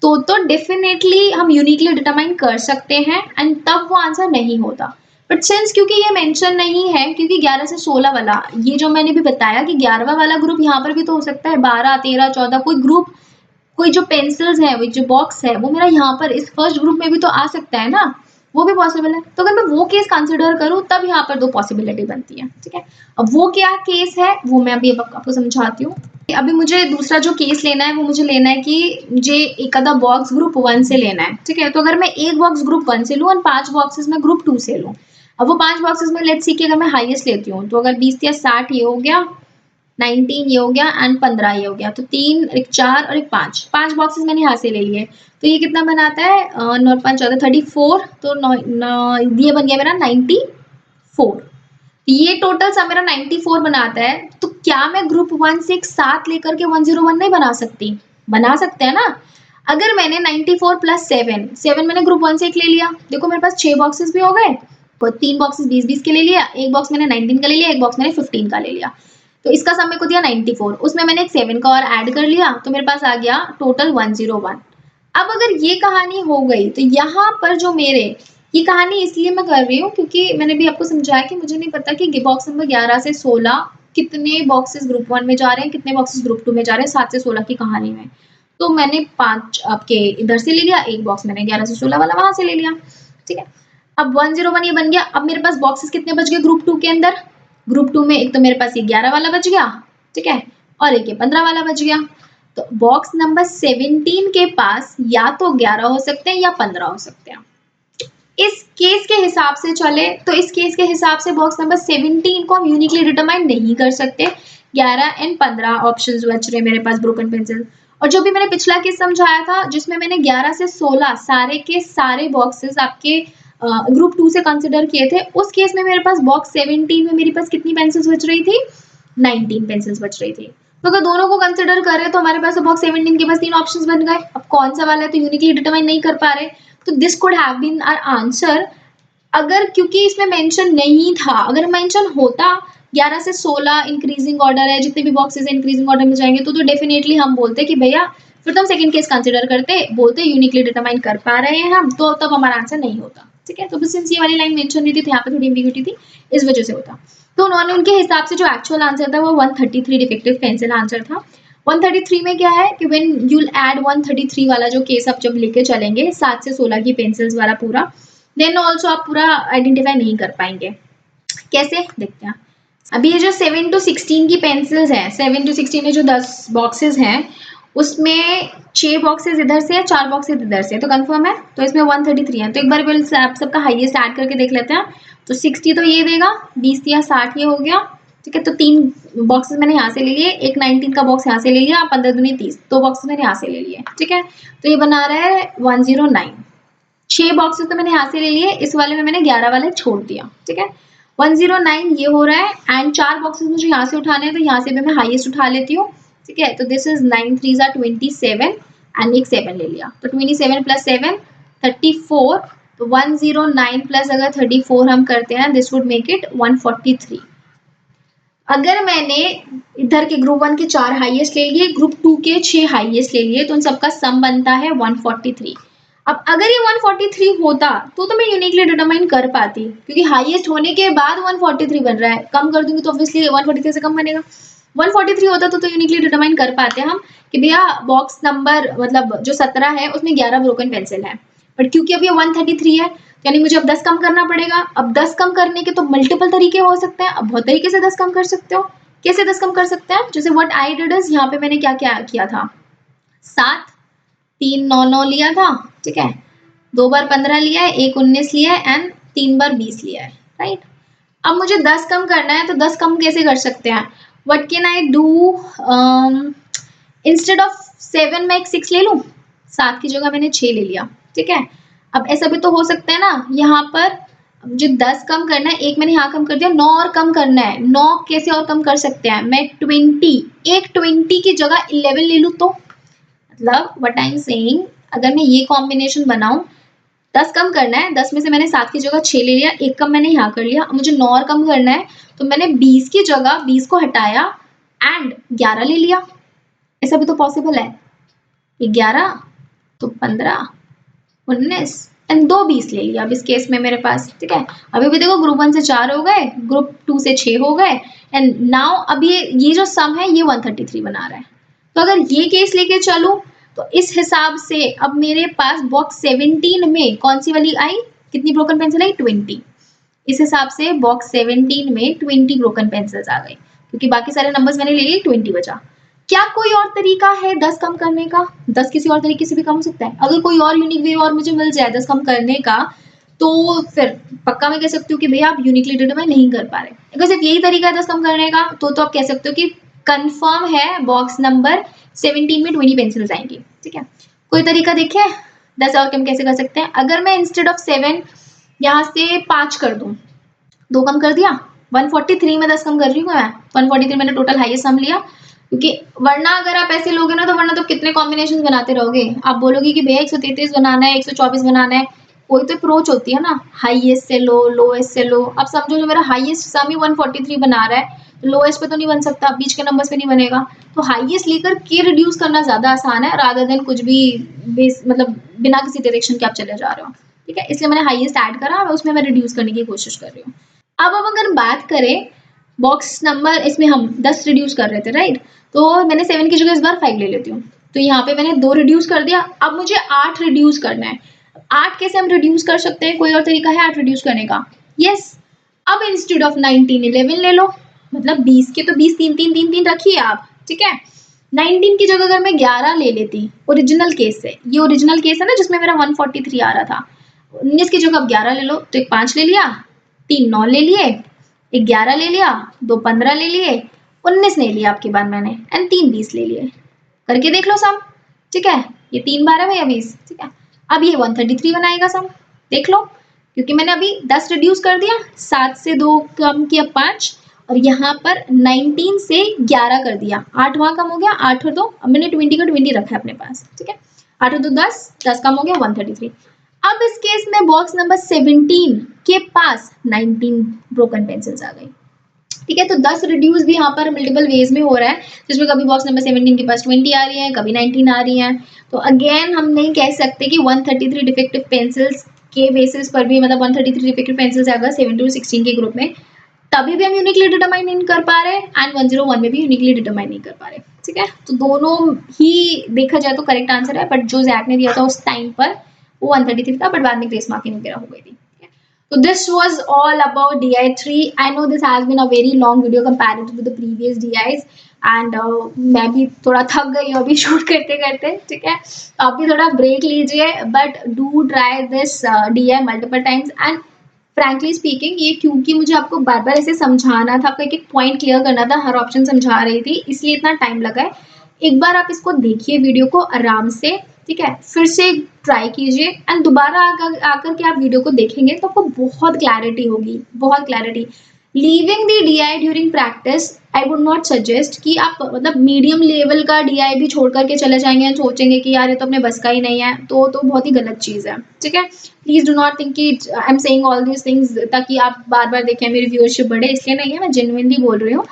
तो डेफिनेटली हम यूनिकली डिटरमाइन कर सकते हैं एंड तब वो आंसर नहीं होता। बट सिंस क्योंकि ये मेंशन नहीं है, क्योंकि 11 से 16 वाला ये जो मैंने भी बताया कि 11वां वाला ग्रुप यहाँ पर भी तो हो सकता है, 12 13 14 कोई ग्रुप, कोई जो पेंसिल्स है, वो जो बॉक्स है वो मेरा यहाँ पर इस फर्स्ट ग्रुप में भी तो आ सकता है ना, वो भी पॉसिबल है। तो अगर मैं वो केस कंसिडर करूँ तब यहाँ पर 2 पॉसिबिलिटी बनती है, ठीक है। अब वो क्या केस है वो मैं अभी आपको समझाती हूँ। अभी मुझे दूसरा जो केस लेना है वो मुझे लेना है कि मुझे एक आधा बॉक्स ग्रुप 1 से लेना है, ठीक है। तो अगर मैं एक बॉक्स ग्रुप 1 से लूँ और 5 बॉक्सेस में ग्रुप 2 से लूँ, अब वो 5 बॉक्सेस में लेट्स सी कि अगर मैं हाईएस्ट लेती हूँ तो अगर 20 या 60 ये हो गया, 19 ये हो गया एंड 15 ये हो गया, तो 3 एक 4 और एक 5 बॉक्सेस मैंने यहाँ से ले लिए। तो ये कितना बनाता है 9 5 14 34, तो ये बन गया मेरा 94। ये टोटल सब मेरा 94 बनाता है। तो क्या मैं ग्रुप 1 से एक साथ लेकर के 101 नहीं बना सकती? बना सकते हैं ना। अगर मैंने 94 प्लस 7 मैंने ग्रुप 1 से एक ले लिया, देखो मेरे पास 6 बॉक्सेस भी हो गए, और 3 बॉक्सेस 20-20 के ले लिया, एक बॉक्स मैंने 19 का ले लिया, एक बॉक्स मैंने 15 का ले लिया। तो इसका सम मेरे को दिया 94, उसमें मैंने एक 7 का और ऐड कर लिया, तो मेरे पास आ गया टोटल 101। अब अगर ये कहानी हो गई तो यहाँ पर जो मेरे, ये कहानी इसलिए मैं कर रही हूँ क्योंकि मैंने भी आपको समझाया कि मुझे नहीं पता कि बॉक्स नंबर 11 से 16 कितने बॉक्सेस ग्रुप 1 में जा रहे हैं, कितने बॉक्सेस ग्रुप 2 में जा रहे हैं 7 से 16 की कहानी में। तो मैंने 5 आपके इधर से ले लिया, एक बॉक्स मैंने 11 से 16 वाला वहां से ले लिया, ठीक है। अब 101 ये बन गया। अब मेरे पास बॉक्सेस कितने बच गए ग्रुप 2 के अंदर? ग्रुप 2 में एक तो मेरे पास ये 11 वाला बच गया, ठीक है, और एक ये 15 वाला बच गया। तो बॉक्स नंबर 17 के पास या तो 11 हो सकते हैं या 15 हो सकते हैं। इस केस के हिसाब से चले तो इस केस के हिसाब से बॉक्स नंबर 17 को हम यूनिकली डिटरमाइन नहीं कर सकते। 11 एंड 15 ऑप्शंस बच रहे मेरे पास ब्रोकन पेंसिल। और जो भी मैंने पिछला केस समझाया था जिसमें मैंने 11 से 16 सारे के सारे बॉक्सेस आपके ग्रुप 2 से कंसिडर किए थे, उस केस में मेरे पास बॉक्स 17 में मेरे पास कितनी पेंसिल्स बच रही थी? 19 पेंसिल्स बच रही थी। तो अगर दोनों को कंसिडर करें तो हमारे पास बॉक्स 17 के पास 3 ऑप्शंस बन गए। अब कौन सा वाला है तो यूनिकली डिटरमाइन नहीं कर पा रहे, तो this could have been our answer. अगर क्योंकि इसमें मेंशन नहीं था, अगर मेंशन होता 11 से 16 इंक्रीजिंग ऑर्डर है, जितने भी बॉक्सेस इंक्रीजिंग ऑर्डर में जाएंगे तो डेफिनेटली हम बोलते हैं कि भैया फिर तो हम सेकंड केस कंसिडर करते, बोलते यूनिकली डिटरमाइन कर पा रहे हैं हम, तो तब हमारा आंसर नहीं होता। ठीक है, तो सिंस ये वाली लाइन मेंशन नहीं थी तो यहाँ पे थोड़ी एम्बिग्यूटी थी, इस वजह से होता। तो उन्होंने उनके हिसाब से जो एक्चुअल आंसर था वो 133 डिफेक्टिव पेंसिल आंसर था। 133 में क्या है कि व्हेन यू विल ऐड 133 वाला जो केस आप जब लेके चलेंगे 7 से 16 की पेंसिल्स वाला पूरा, देन ऑल्सो आप पूरा आइडेंटिफाई नहीं कर पाएंगे। कैसे देखते हैं। अभी ये जो 7 to 16 की पेंसिल्स हैं, 7 to 16 में जो 10 बॉक्सेस हैं उसमें 6 बॉक्सेस इधर से है, 4 बॉक्सेस इधर से, तो कंफर्म है, तो इसमें 133 है। तो एक बार आप सबका हाईएस्ट ऐड करके देख लेते हैं। तो 60 तो ये देगा, 20 या 60 ये हो गया। ठीक है, तो 3 बॉक्सेस मैंने यहाँ से ले लिए, एक 19 का बॉक्स यहाँ से ले लिया, 15 दूनी 30, 2 बॉक्सेस मैंने यहाँ से ले लिए। ठीक है, तो ये बना रहा है 109। 6 बॉक्सेस तो मैंने यहाँ से ले लिए, इस वाले में मैंने 11 वाले छोड़ दिया। ठीक है, 109 ये हो रहा है एंड 4 बॉक्सेस मुझे यहाँ से उठाने हैं, तो यहाँ से भी मैं हाईएस्ट उठा लेती हूँ। ठीक है, तो दिस इज 9 3 27 एंड एक 7 ले लिया, तो 27 प्लस 7 34, तो 109 प्लस अगर 34 हम करते हैं दिस वुड मेक इट 143। अगर मैंने इधर के ग्रुप 1 के 4 हाईएस्ट ले लिए, ग्रुप 2 के 6 हाईएस्ट ले लिए, तो उन सबका सम बनता है 143। अब अगर ये 143 होता तो मैं यूनिकली डिटरमाइन कर पाती, क्योंकि हाईएस्ट होने के बाद 143 बन रहा है, कम कर दूंगी तो ऑब्वियसली 143 से कम बनेगा। 143 होता तो यूनिकली डिटरमाइन कर पाते हम कि भैया बॉक्स नंबर मतलब जो 17 है उसमें 11 ब्रोकन पेंसिल है, बट क्योंकि अब ये 133 है यानी मुझे अब 10 कम करना पड़ेगा। अब 10 कम करने के तो मल्टीपल तरीके हो सकते हैं, अब बहुत तरीके से 10 कम कर सकते हो। कैसे 10 कम कर सकते हैं, जैसे व्हाट आई डिड इज, यहाँ पे मैंने क्या क्या किया था, 7 3 9 9 लिया था। ठीक है, 2 बार 15 लिया है, 1 19 लिया है एंड 3 बार 20 लिया है। राइट, अब मुझे 10 कम करना है, तो 10 कम कैसे कर सकते हैं, what can I do, instead of 7 मैं एक 6 ले लूं, 7 की जगह मैंने 6 ले लिया। ठीक है, अब ऐसा भी तो हो सकता है ना, यहाँ पर मुझे 10 कम करना है, एक मैंने यहाँ कम कर दिया, 9 और कम करना है। 9 कैसे और कम कर सकते हैं, मैं 20 एक 20 की जगह 11 ले लूं, तो मतलब व्हाट आई एम सेइंग, अगर मैं ये कॉम्बिनेशन बनाऊं, 10 कम करना है, 10 में से मैंने 7 की जगह 6 ले लिया, एक कम मैंने यहाँ कर लिया, मुझे 9 और कम करना है, तो मैंने 20 की जगह 20 को हटाया एंड 11 ले लिया। ऐसा भी तो पॉसिबल है, 11 तो 15 19 एंड 2 20 ले लिया अब इस केस में मेरे पास। ठीक है, अभी भी देखो ग्रुप 1 से 4 हो गए, ग्रुप 2 से 6 हो गए एंड नाउ अब ये जो सम है ये 133 बना रहा है। तो अगर ये केस लेके चलूं तो इस हिसाब से अब मेरे पास बॉक्स 17 में कौन सी वाली आई, कितनी ब्रोकन पेंसिल आई, 20। इस हिसाब से बॉक्स 17 में 20 ब्रोकन पेंसिल्स आ गई, क्योंकि बाकी सारे नंबर्स मैंने ले लिए, 20 बचा। क्या कोई और तरीका है 10 कम करने का, 10 किसी और तरीके से भी कम हो सकता है। अगर कोई और यूनिक वे और मुझे मिल जाए 10 कम करने का, तो फिर पक्का मैं कह सकती हूँ कि भैया आप यूनिकली डिटरमाइन नहीं कर पा रहे। अगर सिर्फ यही तरीका है 10 कम करने का, तो आप कह सकते हो कि कंफर्म है बॉक्स नंबर 17 में 20 पेंसिल्स आएंगी। ठीक है, कोई तरीका देखिए 10 और कम कैसे कर सकते हैं। अगर मैं इंस्टेड ऑफ 7 यहाँ से 5 कर दूं, 2 कम कर दिया, 143 में 10 कम कर रही हूँ मैं, 143 मैंने टोटल हाईएस्ट सम लिया, क्योंकि वरना अगर आप ऐसे लोगे ना तो वरना तो कितने कॉम्बिनेशन बनाते रहोगे। आप बोलोगे कि भैया 133 बनाना है, 124 बनाना है, कोई तो अप्रोच होती है ना, हाईएस्ट से लो, लोएस्ट से लो। अब समझो जो मेरा हाईएस्ट सम ही 143 बना रहा है, तो लोएस्ट पे तो नहीं बन सकता, बीच के नंबर्स पे नहीं बनेगा, तो हाईएस्ट लेकर के रिड्यूस करना ज्यादा आसान है रादर देन कुछ भी बेस मतलब बिना किसी डायरेक्शन के आप चले जा रहे हो। ठीक है, इसलिए मैंने हाईएस्ट ऐड करा और उसमें मैं रिड्यूस करने की कोशिश कर रही हूँ। अब अगर बात करें बॉक्स नंबर, इसमें हम 10 रिड्यूस कर रहे थे राइट, तो मैंने 7 की जगह इस बार 5 ले लेती हूँ, तो यहाँ पे मैंने 2 रिड्यूस कर दिया। अब मुझे 8 रिड्यूस करना है। 8 कैसे हम रिड्यूस कर सकते हैं, कोई और तरीका है 8 रिड्यूस करने का? यस, अब इंस्टेड ऑफ 19 11 ले लो, मतलब 20 के तो 20 3 3 3 3 रखिए आप। ठीक है, 19 की जगह अगर मैं 11 ले लेती ओरिजिनल केस से, ये ओरिजिनल केस है ना जिसमें मेरा 143 आ रहा था, 19 की जगह अब 11 ले लो, तो एक 5 ले लिया, 3 9 ले लिए, एक 11 ले लिया, 2 15 ले लिए, 19 नहीं लिया आपकी बार मैंने एंड 3 20 ले लिए। करके देख लो सम। ठीक है, ये 3 बार है भैया 20। ठीक है, अब ये 133 बनाएगा सम, देख लो, क्योंकि मैंने अभी 10 रिड्यूस कर दिया, 7 से 2 कम किया 5, और यहाँ पर 19 से 11 कर दिया, 8 वहां कम हो गया, 8 और 2, अब मैंने 20 का 20 रखा है अपने पास। ठीक है, 8 और 2 10, 10 कम हो गया 133। अब इस केस में बॉक्स नंबर 17 के पास 19 ब्रोकन पेंसिल्स आ गई। ठीक है। तो 10 रिड्यूस भी यहाँ पर मल्टीपल वेज में हो रहा है, जिसमें कभी बॉक्स नंबर 17 के पास 20 आ रही है, कभी 19 आ रही है। तो अगेन हम नहीं कह सकते कि 133 डिफेक्टिव पेंसिल्स के बेसिस पर भी, मतलब 133 डिफेक्टिव पेंसिल्स अगर 7 to 16 के ग्रुप में, तभी भी हम यूनिकली डिटरमाइन नहीं कर पा रहे एंड 101 में भी यूनिकली डिटरमाइन नहीं कर पा रहे। ठीक है, तो दोनों ही देखा जाए तो करेक्ट आंसर है, बट जो जैक ने दिया था उस टाइम पर वो 133 था, बट बाद में ग्रेस मार्किंग वगैरह हो गई थी। So this was all about DI3. I know this has been a very long video compared to the previous DIs and मैं भी थोड़ा थक गई हूँ अभी शूट करते करते। ठीक है, आप भी थोड़ा ब्रेक लीजिए, but do try this DI multiple times. And frankly speaking, ये क्योंकि मुझे आपको बार बार ऐसे समझाना था, आपको एक एक पॉइंट क्लियर करना था, हर ऑप्शन समझा रही थी, इसलिए इतना टाइम लगा है। एक बार आप इसको देखिए वीडियो को आराम से, ठीक है, फिर से ट्राई कीजिए एंड दोबारा आकर के आप वीडियो को देखेंगे तो आपको बहुत क्लैरिटी होगी, बहुत clarity. Leaving the DI during practice, I would not suggest कि आप मतलब मीडियम लेवल का DI भी छोड़ करके चले जाएंगे एंड सोचेंगे कि यार ये तो अपने बस का ही नहीं है, तो बहुत ही गलत चीज़ है। ठीक है, प्लीज डू नॉट थिंक कि I am saying all these things ताकि आप बार बार देखें, मेरी व्यूअरशिप बढ़े, इसलिए नहीं है, मैं जेन्युइनली बोल रही हूँ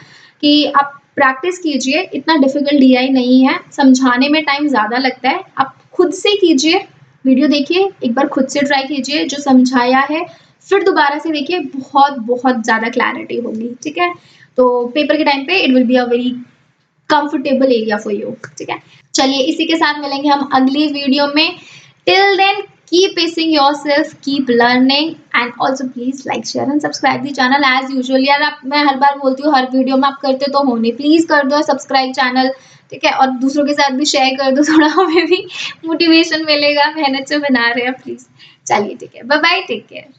कि आप प्रैक्टिस कीजिए, इतना डिफिकल्ट DI नहीं है, समझाने में टाइम ज़्यादा लगता है, आप खुद से कीजिए, वीडियो देखिए, एक बार खुद से ट्राई कीजिए जो समझाया है, फिर दोबारा से देखिए, बहुत बहुत ज़्यादा क्लैरिटी होगी। ठीक है, तो पेपर के टाइम पे it will be a very comfortable area for you. ठीक है, चलिए इसी के साथ मिलेंगे हम अगली वीडियो में। Till then keep pacing yourself, keep learning and also please like, share and subscribe the channel as usual। यार आप, मैं हर बार बोलती हूँ हर वीडियो में, आप करते तो हो नहीं, प्लीज कर दो सब्सक्राइब चैनल। ठीक है, और दूसरों के साथ भी शेयर कर दो, थोड़ा हमें भी मोटिवेशन मिलेगा, मेहनत से बना रहे हैं प्लीज। चलिए ठीक है, बाय बाय, टेक केयर।